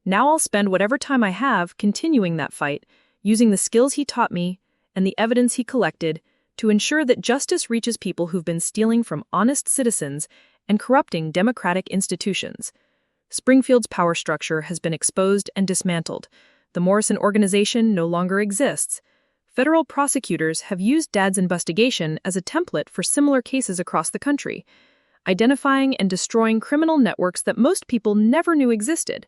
Now I'll spend whatever time I have continuing that fight, using the skills he taught me and the evidence he collected to ensure that justice reaches people who've been stealing from honest citizens and corrupting democratic institutions. Springfield's power structure has been exposed and dismantled. The Morrison organization no longer exists. Federal prosecutors have used Dad's investigation as a template for similar cases across the country, identifying and destroying criminal networks that most people never knew existed.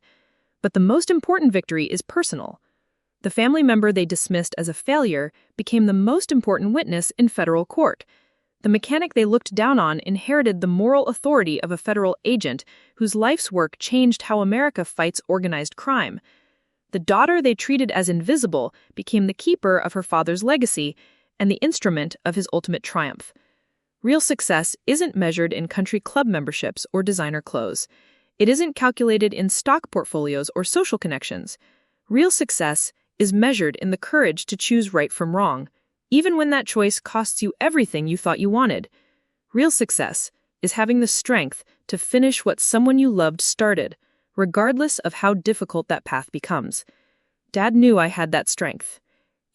But the most important victory is personal. The family member they dismissed as a failure became the most important witness in federal court. The mechanic they looked down on inherited the moral authority of a federal agent whose life's work changed how America fights organized crime. The daughter they treated as invisible became the keeper of her father's legacy and the instrument of his ultimate triumph. Real success isn't measured in country club memberships or designer clothes. It isn't calculated in stock portfolios or social connections. Real success is measured in the courage to choose right from wrong, even when that choice costs you everything you thought you wanted. Real success is having the strength to finish what someone you loved started, regardless of how difficult that path becomes. Dad knew I had that strength.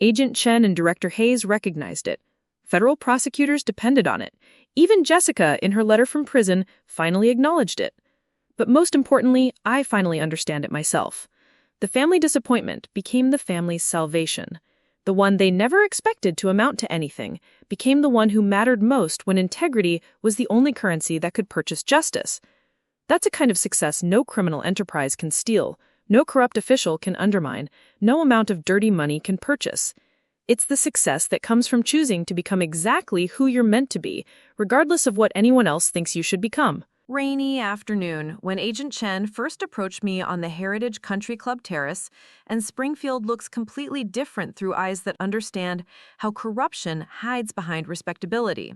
Agent Chen and Director Hayes recognized it. Federal prosecutors depended on it. Even Jessica, in her letter from prison, finally acknowledged it. But most importantly, I finally understand it myself. The family disappointment became the family's salvation. The one they never expected to amount to anything became the one who mattered most when integrity was the only currency that could purchase justice. That's a kind of success no criminal enterprise can steal, no corrupt official can undermine, no amount of dirty money can purchase. It's the success that comes from choosing to become exactly who you're meant to be, regardless of what anyone else thinks you should become. Rainy afternoon when Agent Chen first approached me on the Heritage Country Club terrace, and Springfield looks completely different through eyes that understand how corruption hides behind respectability.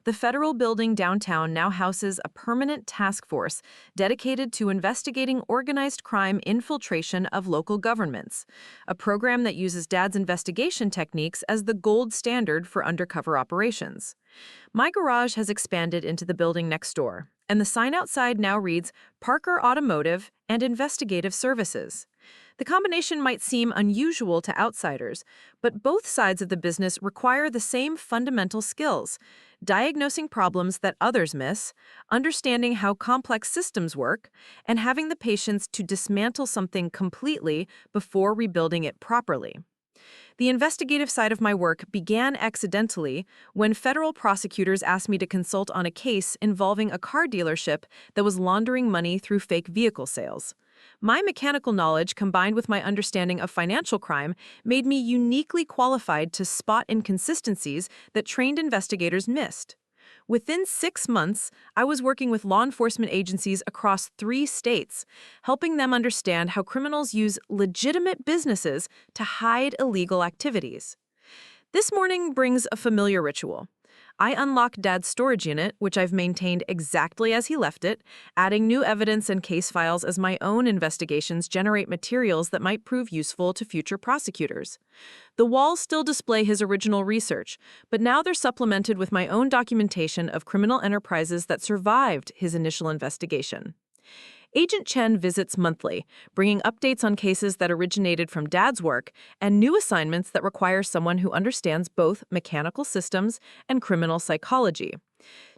The federal building downtown now houses a permanent task force dedicated to investigating organized crime infiltration of local governments, a program that uses Dad's investigation techniques as the gold standard for undercover operations. My garage has expanded into the building next door, and the sign outside now reads Parker Automotive and Investigative Services. The combination might seem unusual to outsiders, but both sides of the business require the same fundamental skills: diagnosing problems that others miss, understanding how complex systems work, and having the patience to dismantle something completely before rebuilding it properly. The investigative side of my work began accidentally when federal prosecutors asked me to consult on a case involving a car dealership that was laundering money through fake vehicle sales. My mechanical knowledge, combined with my understanding of financial crime, made me uniquely qualified to spot inconsistencies that trained investigators missed. Within 6 months, I was working with law enforcement agencies across 3 states, helping them understand how criminals use legitimate businesses to hide illegal activities. This morning brings a familiar ritual. I unlock Dad's storage unit, which I've maintained exactly as he left it, adding new evidence and case files as my own investigations generate materials that might prove useful to future prosecutors. The walls still display his original research, but now they're supplemented with my own documentation of criminal enterprises that survived his initial investigation. Agent Chen visits monthly, bringing updates on cases that originated from Dad's work and new assignments that require someone who understands both mechanical systems and criminal psychology.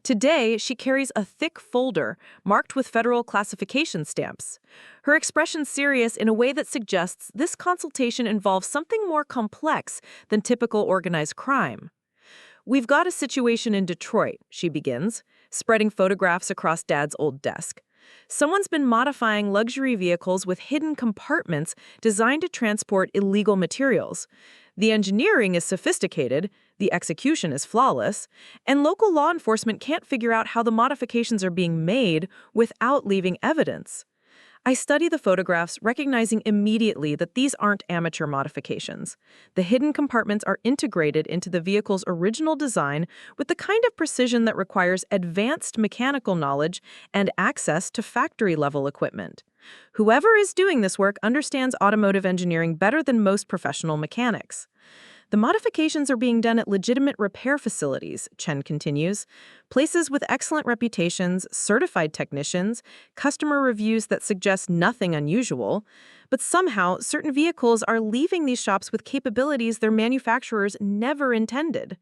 Today, she carries a thick folder marked with federal classification stamps. Her expression's serious in a way that suggests this consultation involves something more complex than typical organized crime. "We've got a situation in Detroit," she begins, spreading photographs across Dad's old desk. "Someone's been modifying luxury vehicles with hidden compartments designed to transport illegal materials. The engineering is sophisticated, the execution is flawless, and local law enforcement can't figure out how the modifications are being made without leaving evidence. I study the photographs, recognizing immediately that these aren't amateur modifications. The hidden compartments are integrated into the vehicle's original design with the kind of precision that requires advanced mechanical knowledge and access to factory-level equipment. Whoever is doing this work understands automotive engineering better than most professional mechanics. The modifications are being done at legitimate repair facilities, Chen continues, places with excellent reputations, certified technicians, customer reviews that suggest nothing unusual. But somehow, certain vehicles are leaving these shops with capabilities their manufacturers never intended.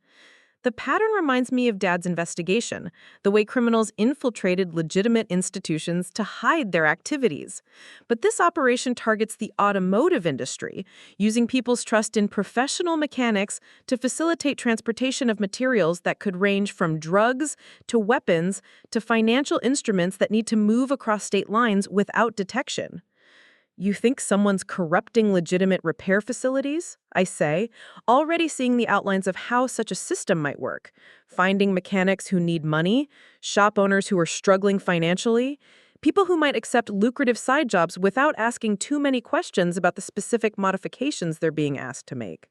The pattern reminds me of Dad's investigation, the way criminals infiltrated legitimate institutions to hide their activities. But this operation targets the automotive industry, using people's trust in professional mechanics to facilitate transportation of materials that could range from drugs to weapons to financial instruments that need to move across state lines without detection. You think someone's corrupting legitimate repair facilities? I say, already seeing the outlines of how such a system might work. Finding mechanics who need money, shop owners who are struggling financially, people who might accept lucrative side jobs without asking too many questions about the specific modifications they're being asked to make.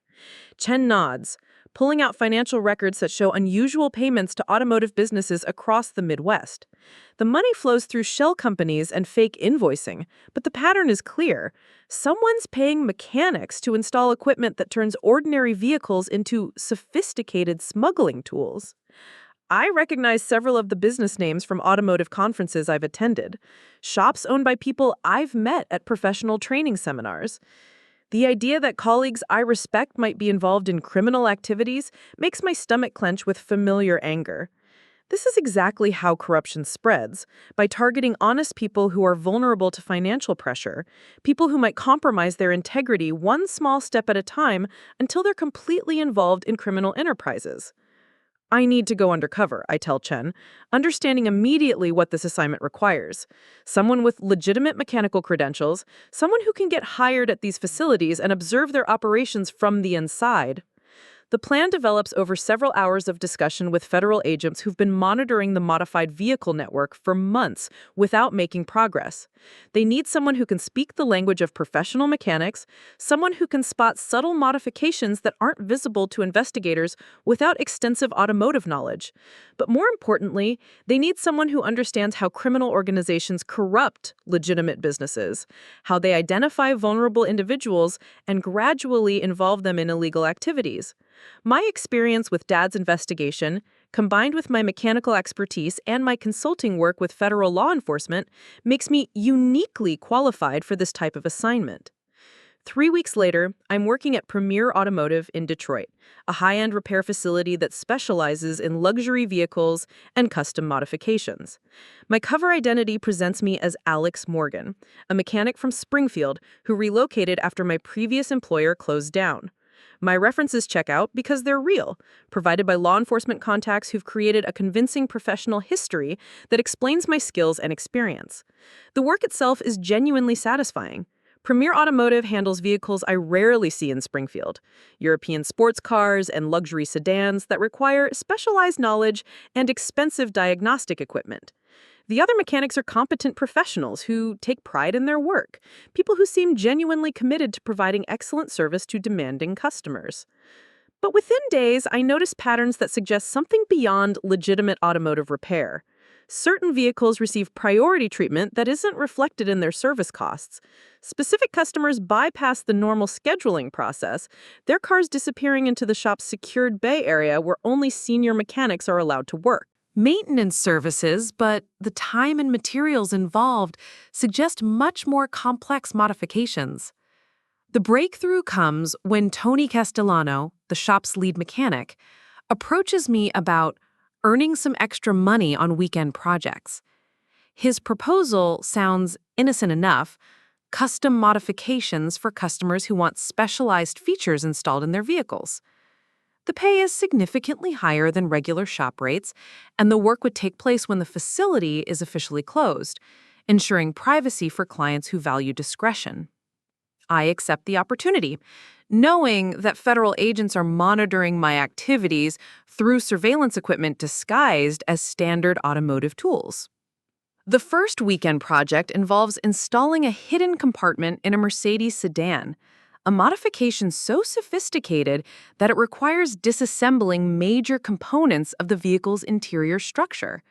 Chen nods, pulling out financial records that show unusual payments to automotive businesses across the Midwest. The money flows through shell companies and fake invoicing, but the pattern is clear. Someone's paying mechanics to install equipment that turns ordinary vehicles into sophisticated smuggling tools. I recognize several of the business names from automotive conferences I've attended, shops owned by people I've met at professional training seminars. The idea that colleagues I respect might be involved in criminal activities makes my stomach clench with familiar anger. This is exactly how corruption spreads, by targeting honest people who are vulnerable to financial pressure, people who might compromise their integrity one small step at a time until they're completely involved in criminal enterprises. I need to go undercover, I tell Chen, understanding immediately what this assignment requires. Someone with legitimate mechanical credentials, someone who can get hired at these facilities and observe their operations from the inside. The plan develops over several hours of discussion with federal agents who've been monitoring the modified vehicle network for months without making progress. They need someone who can speak the language of professional mechanics, someone who can spot subtle modifications that aren't visible to investigators without extensive automotive knowledge. But more importantly, they need someone who understands how criminal organizations corrupt legitimate businesses, how they identify vulnerable individuals and gradually involve them in illegal activities. My experience with Dad's investigation, combined with my mechanical expertise and my consulting work with federal law enforcement, makes me uniquely qualified for this type of assignment. 3 weeks later, I'm working at Premier Automotive in Detroit, a high-end repair facility that specializes in luxury vehicles and custom modifications. My cover identity presents me as Alex Morgan, a mechanic from Springfield who relocated after my previous employer closed down. My references check out because they're real, provided by law enforcement contacts who've created a convincing professional history that explains my skills and experience. The work itself is genuinely satisfying. Premier Automotive handles vehicles I rarely see in Springfield, European sports cars and luxury sedans that require specialized knowledge and expensive diagnostic equipment. The other mechanics are competent professionals who take pride in their work, people who seem genuinely committed to providing excellent service to demanding customers. But within days, I notice patterns that suggest something beyond legitimate automotive repair. Certain vehicles receive priority treatment that isn't reflected in their service costs. Specific customers bypass the normal scheduling process, their cars disappearing into the shop's secured bay area where only senior mechanics are allowed to work. Maintenance services, but the time and materials involved suggest much more complex modifications. The breakthrough comes when Tony Castellano, the shop's lead mechanic, approaches me about earning some extra money on weekend projects. His proposal sounds innocent enough: custom modifications for customers who want specialized features installed in their vehicles. The pay is significantly higher than regular shop rates, and the work would take place when the facility is officially closed, ensuring privacy for clients who value discretion. I accept the opportunity, knowing that federal agents are monitoring my activities through surveillance equipment disguised as standard automotive tools. The first weekend project involves installing a hidden compartment in a Mercedes sedan, a modification so sophisticated that it requires disassembling major components of the vehicle's interior structure.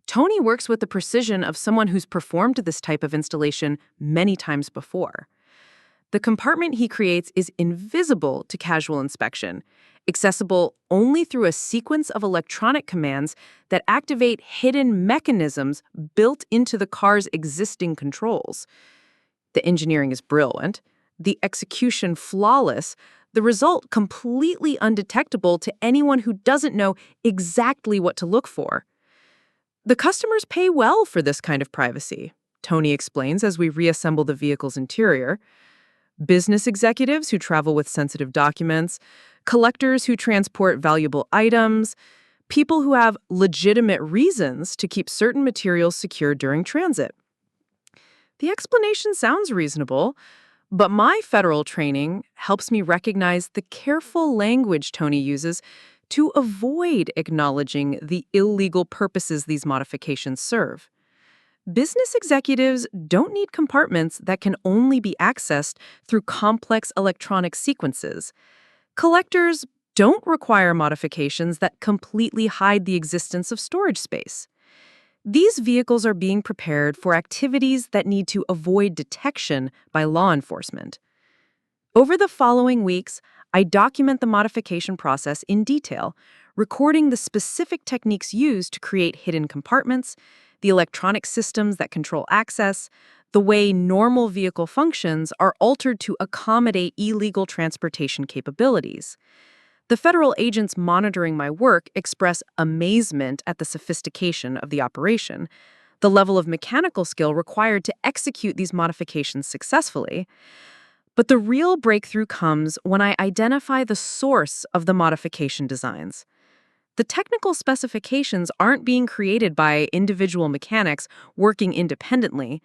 Tony works with the precision of someone who's performed this type of installation many times before. The compartment he creates is invisible to casual inspection, accessible only through a sequence of electronic commands that activate hidden mechanisms built into the car's existing controls. The engineering is brilliant, the execution flawless, the result completely undetectable to anyone who doesn't know exactly what to look for. The customers pay well for this kind of privacy, Tony explains as we reassemble the vehicle's interior. Business executives who travel with sensitive documents, collectors who transport valuable items, people who have legitimate reasons to keep certain materials secure during transit. The explanation sounds reasonable, but my federal training helps me recognize the careful language Tony uses to avoid acknowledging the illegal purposes these modifications serve. Business executives don't need compartments that can only be accessed through complex electronic sequences. Collectors don't require modifications that completely hide the existence of storage space. These vehicles are being prepared for activities that need to avoid detection by law enforcement. Over the following weeks, I document the modification process in detail, recording the specific techniques used to create hidden compartments, the electronic systems that control access, the way normal vehicle functions are altered to accommodate illegal transportation capabilities. The federal agents monitoring my work express amazement at the sophistication of the operation, the level of mechanical skill required to execute these modifications successfully. But the real breakthrough comes when I identify the source of the modification designs. The technical specifications aren't being created by individual mechanics working independently.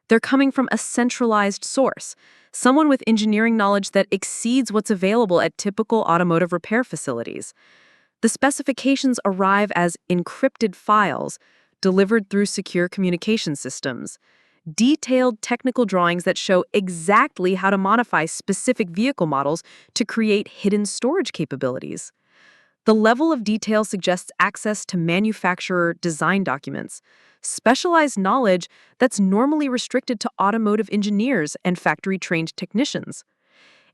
They're coming from a centralized source, someone with engineering knowledge that exceeds what's available at typical automotive repair facilities. The specifications arrive as encrypted files delivered through secure communication systems, detailed technical drawings that show exactly how to modify specific vehicle models to create hidden storage capabilities. The level of detail suggests access to manufacturer design documents, specialized knowledge that's normally restricted to automotive engineers and factory-trained technicians.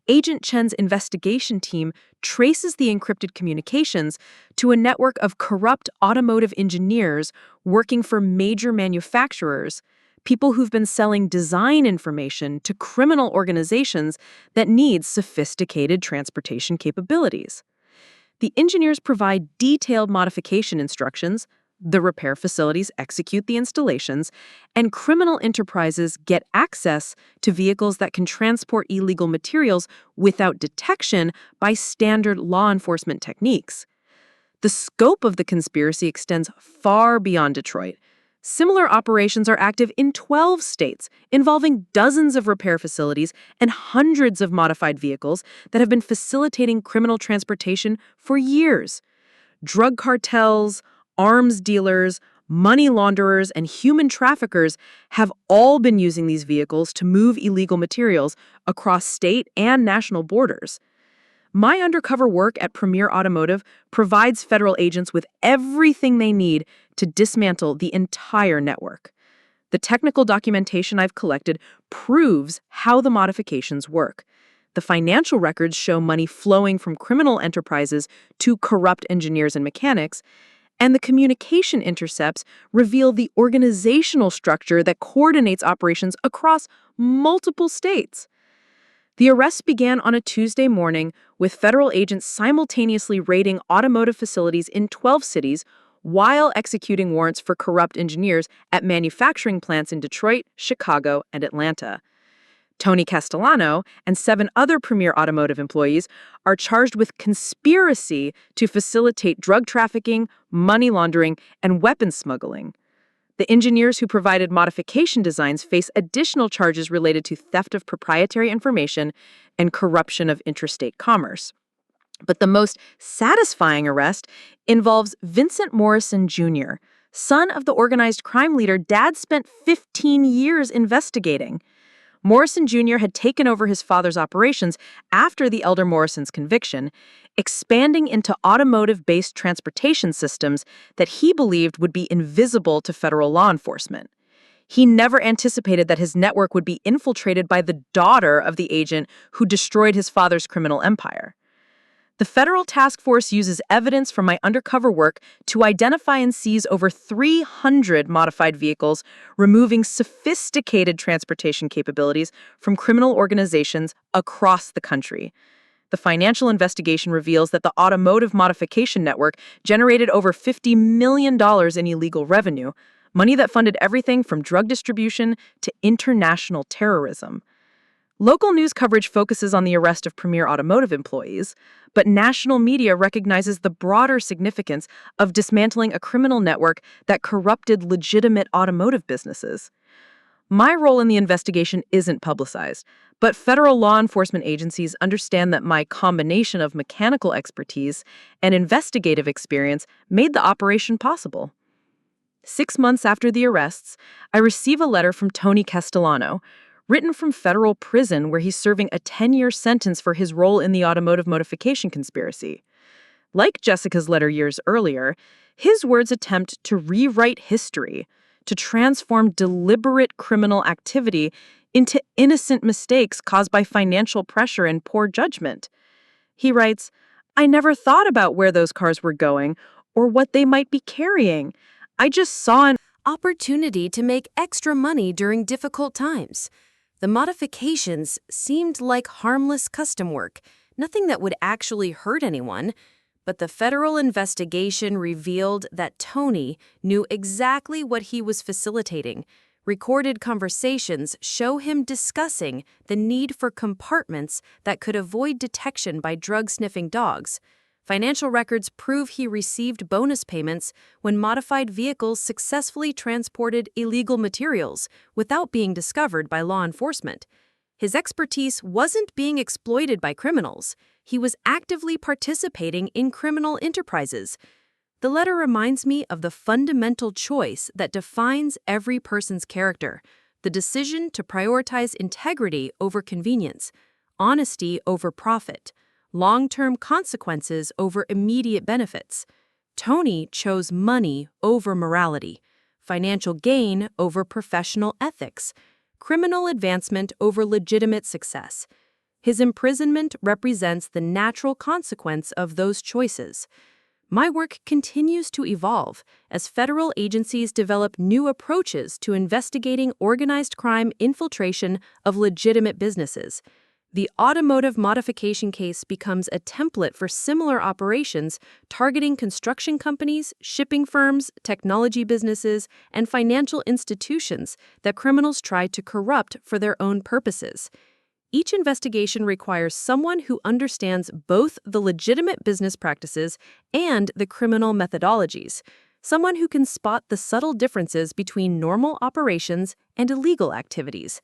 Agent Chen's investigation team traces the encrypted communications to a network of corrupt automotive engineers working for major manufacturers, people who've been selling design information to criminal organizations that need sophisticated transportation capabilities. The engineers provide detailed modification instructions, the repair facilities execute the installations, and criminal enterprises get access to vehicles that can transport illegal materials without detection by standard law enforcement techniques. The scope of the conspiracy extends far beyond Detroit. Similar operations are active in 12 states, involving dozens of repair facilities and hundreds of modified vehicles that have been facilitating criminal transportation for years. Drug cartels, arms dealers, money launderers, and human traffickers have all been using these vehicles to move illegal materials across state and national borders. My undercover work at Premier Automotive provides federal agents with everything they need to dismantle the entire network. The technical documentation I've collected proves how the modifications work. The financial records show money flowing from criminal enterprises to corrupt engineers and mechanics, and the communication intercepts reveal the organizational structure that coordinates operations across multiple states. The arrests began on a Tuesday morning, with federal agents simultaneously raiding automotive facilities in 12 cities while executing warrants for corrupt engineers at manufacturing plants in Detroit, Chicago, and Atlanta. Tony Castellano and 7 other Premier Automotive employees are charged with conspiracy to facilitate drug trafficking, money laundering, and weapons smuggling. The engineers who provided modification designs face additional charges related to theft of proprietary information and corruption of interstate commerce. But the most satisfying arrest involves Vincent Morrison Jr., Son of the organized crime leader, Dad spent 15 years investigating. Morrison Jr. had taken over his father's operations after the elder Morrison's conviction, expanding into automotive-based transportation systems that he believed would be invisible to federal law enforcement. He never anticipated that his network would be infiltrated by the daughter of the agent who destroyed his father's criminal empire. The federal task force uses evidence from my undercover work to identify and seize over 300 modified vehicles, removing sophisticated transportation capabilities from criminal organizations across the country. The financial investigation reveals that the automotive modification network generated over $50 million in illegal revenue, money that funded everything from drug distribution to international terrorism. Local news coverage focuses on the arrest of premier automotive employees, but national media recognizes the broader significance of dismantling a criminal network that corrupted legitimate automotive businesses. My role in the investigation isn't publicized, but federal law enforcement agencies understand that my combination of mechanical expertise and investigative experience made the operation possible. 6 months after the arrests, I receive a letter from Tony Castellano, written from federal prison where he's serving a 10-year sentence for his role in the automotive modification conspiracy. Like Jessica's letter years earlier, his words attempt to rewrite history, to transform deliberate criminal activity into innocent mistakes caused by financial pressure and poor judgment. He writes, "I never thought about where those cars were going or what they might be carrying. I just saw an Opportunity to make extra money during difficult times. The modifications seemed like harmless custom work, nothing that would actually hurt anyone. But the federal investigation revealed that Tony knew exactly what he was facilitating. Recorded conversations show him discussing the need for compartments that could avoid detection by drug-sniffing dogs. Financial records prove he received bonus payments when modified vehicles successfully transported illegal materials without being discovered by law enforcement. His expertise wasn't being exploited by criminals. He was actively participating in criminal enterprises. The letter reminds me of the fundamental choice that defines every person's character, the decision to prioritize integrity over convenience, honesty over profit, long-term consequences over immediate benefits. Tony chose money over morality, financial gain over professional ethics, criminal advancement over legitimate success. His imprisonment represents the natural consequence of those choices. My work continues to evolve as federal agencies develop new approaches to investigating organized crime infiltration of legitimate businesses. The automotive modification case becomes a template for similar operations targeting construction companies, shipping firms, technology businesses, and financial institutions that criminals try to corrupt for their own purposes. Each investigation requires someone who understands both the legitimate business practices and the criminal methodologies, someone who can spot the subtle differences between normal operations and illegal activities.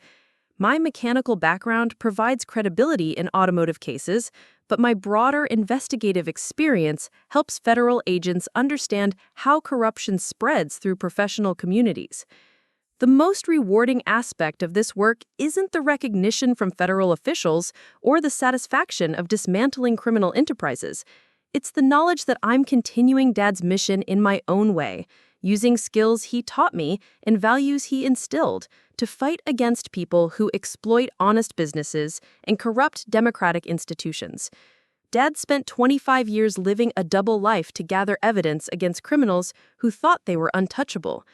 My mechanical background provides credibility in automotive cases, but my broader investigative experience helps federal agents understand how corruption spreads through professional communities. The most rewarding aspect of this work isn't the recognition from federal officials or the satisfaction of dismantling criminal enterprises. It's the knowledge that I'm continuing Dad's mission in my own way, using skills he taught me and values he instilled to fight against people who exploit honest businesses and corrupt democratic institutions. Dad spent 25 years living a double life to gather evidence against criminals who thought they were untouchable.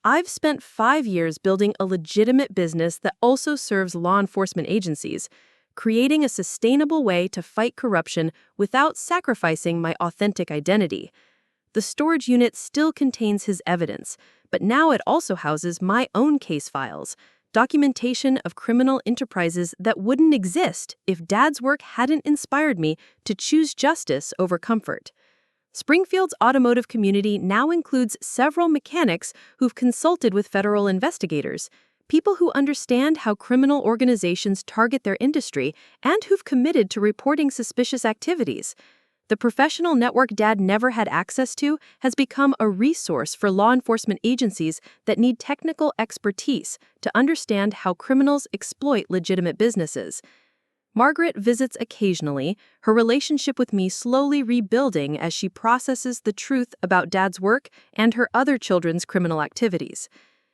I've spent 5 years building a legitimate business that also serves law enforcement agencies, creating a sustainable way to fight corruption without sacrificing my authentic identity. The storage unit still contains his evidence, but now it also houses my own case files, documentation of criminal enterprises that wouldn't exist if Dad's work hadn't inspired me to choose justice over comfort. Springfield's automotive community now includes several mechanics who've consulted with federal investigators, people who understand how criminal organizations target their industry and who've committed to reporting suspicious activities. The professional network Dad never had access to has become a resource for law enforcement agencies that need technical expertise to understand how criminals exploit legitimate businesses. Margaret visits occasionally, her relationship with me slowly rebuilding as she processes the truth about Dad's work and her other children's criminal activities.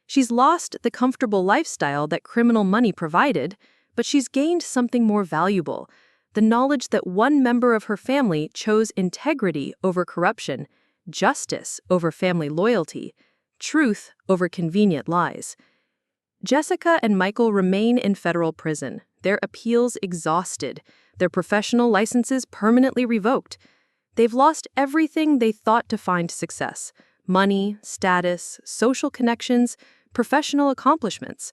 She's lost the comfortable lifestyle that criminal money provided, but she's gained something more valuable: the knowledge that one member of her family chose integrity over corruption, justice over family loyalty, truth over convenient lies. Jessica and Michael remain in federal prison, their appeals exhausted, their professional licenses permanently revoked. They've lost everything they thought defined success: money, status, social connections, professional accomplishments.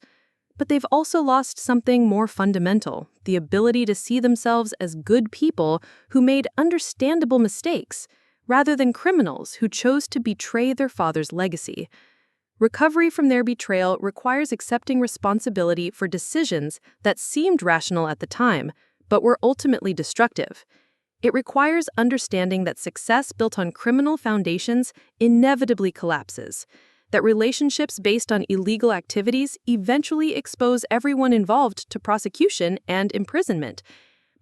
But they've also lost something more fundamental: the ability to see themselves as good people who made understandable mistakes, rather than criminals who chose to betray their father's legacy. Recovery from their betrayal requires accepting responsibility for decisions that seemed rational at the time, but were ultimately destructive. It requires understanding that success built on criminal foundations inevitably collapses, that relationships based on illegal activities eventually expose everyone involved to prosecution and imprisonment.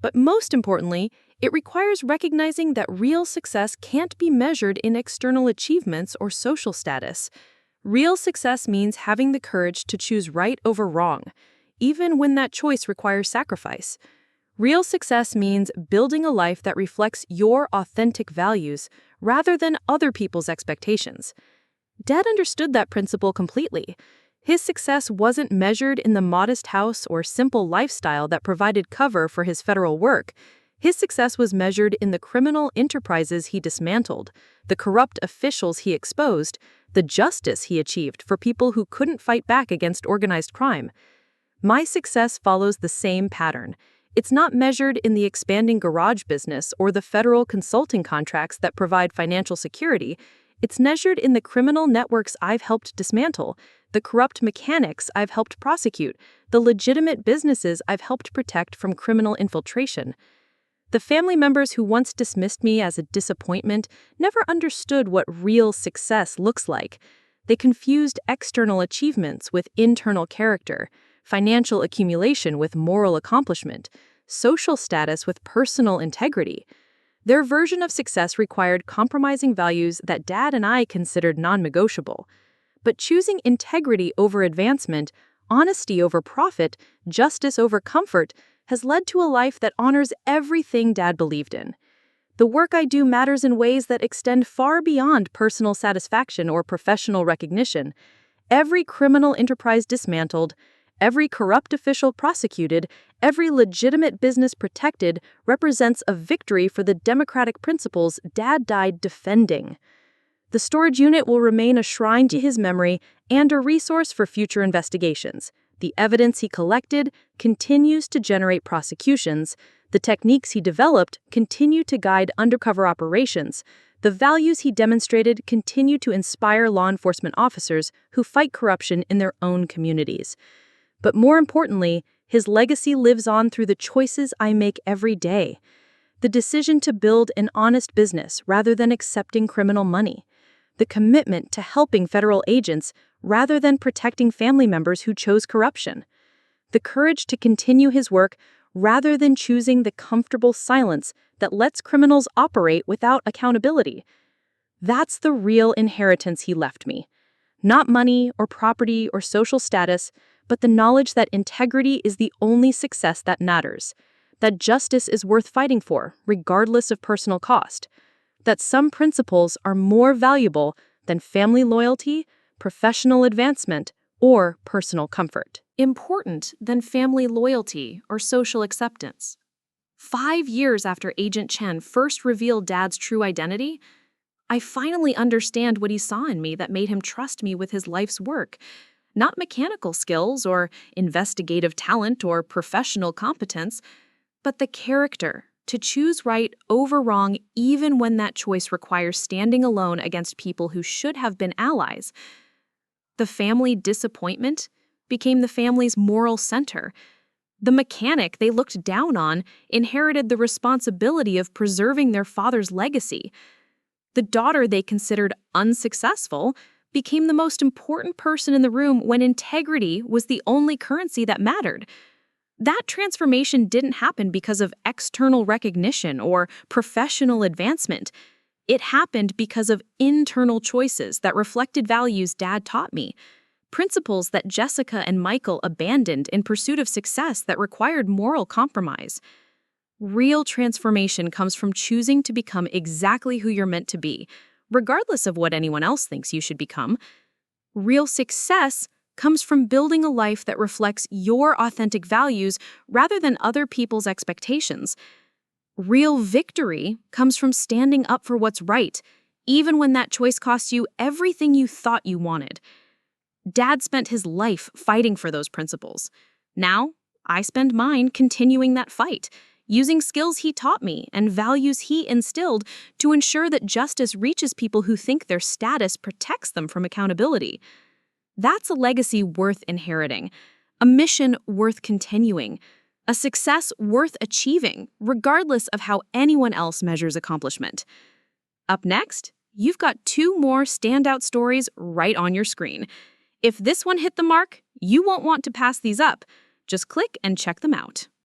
But most importantly, it requires recognizing that real success can't be measured in external achievements or social status. Real success means having the courage to choose right over wrong, even when that choice requires sacrifice. Real success means building a life that reflects your authentic values rather than other people's expectations. Dad understood that principle completely. His success wasn't measured in the modest house or simple lifestyle that provided cover for his federal work. His success was measured in the criminal enterprises he dismantled, the corrupt officials he exposed, the justice he achieved for people who couldn't fight back against organized crime. My success follows the same pattern. It's not measured in the expanding garage business or the federal consulting contracts that provide financial security. It's measured in the criminal networks I've helped dismantle, the corrupt mechanics I've helped prosecute, the legitimate businesses I've helped protect from criminal infiltration. The family members who once dismissed me as a disappointment never understood what real success looks like. They confused external achievements with internal character, financial accumulation with moral accomplishment, social status with personal integrity. Their version of success required compromising values that Dad and I considered non-negotiable. But choosing integrity over advancement, honesty over profit, justice over comfort has led to a life that honors everything Dad believed in. The work I do matters in ways that extend far beyond personal satisfaction or professional recognition. Every criminal enterprise dismantled, every corrupt official prosecuted, every legitimate business protected represents a victory for the democratic principles Dad died defending. The storage unit will remain a shrine to his memory and a resource for future investigations. The evidence he collected continues to generate prosecutions. The techniques he developed continue to guide undercover operations. The values he demonstrated continue to inspire law enforcement officers who fight corruption in their own communities. But more importantly, his legacy lives on through the choices I make every day. The decision to build an honest business rather than accepting criminal money. The commitment to helping federal agents rather than protecting family members who chose corruption. The courage to continue his work rather than choosing the comfortable silence that lets criminals operate without accountability. That's the real inheritance he left me. Not money or property or social status, but the knowledge that integrity is the only success that matters, that justice is worth fighting for, regardless of personal cost, that some principles are more valuable than family loyalty, professional advancement, or personal comfort. Important than family loyalty or social acceptance. 5 years after Agent Chen first revealed Dad's true identity, I finally understand what he saw in me that made him trust me with his life's work. Not mechanical skills or investigative talent or professional competence, but the character to choose right over wrong even when that choice requires standing alone against people who should have been allies. The family disappointment became the family's moral center. The mechanic they looked down on inherited the responsibility of preserving their father's legacy. The daughter they considered unsuccessful became the most important person in the room when integrity was the only currency that mattered. That transformation didn't happen because of external recognition or professional advancement. It happened because of internal choices that reflected values Dad taught me, principles that Jessica and Michael abandoned in pursuit of success that required moral compromise. Real transformation comes from choosing to become exactly who you're meant to be, regardless of what anyone else thinks you should become. Real success comes from building a life that reflects your authentic values rather than other people's expectations. Real victory comes from standing up for what's right, even when that choice costs you everything you thought you wanted. Dad spent his life fighting for those principles. Now, I spend mine continuing that fight, using skills he taught me and values he instilled to ensure that justice reaches people who think their status protects them from accountability. That's a legacy worth inheriting, a mission worth continuing, a success worth achieving, regardless of how anyone else measures accomplishment. Up next, you've got 2 more standout stories right on your screen. If this one hit the mark, you won't want to pass these up. Just click and check them out.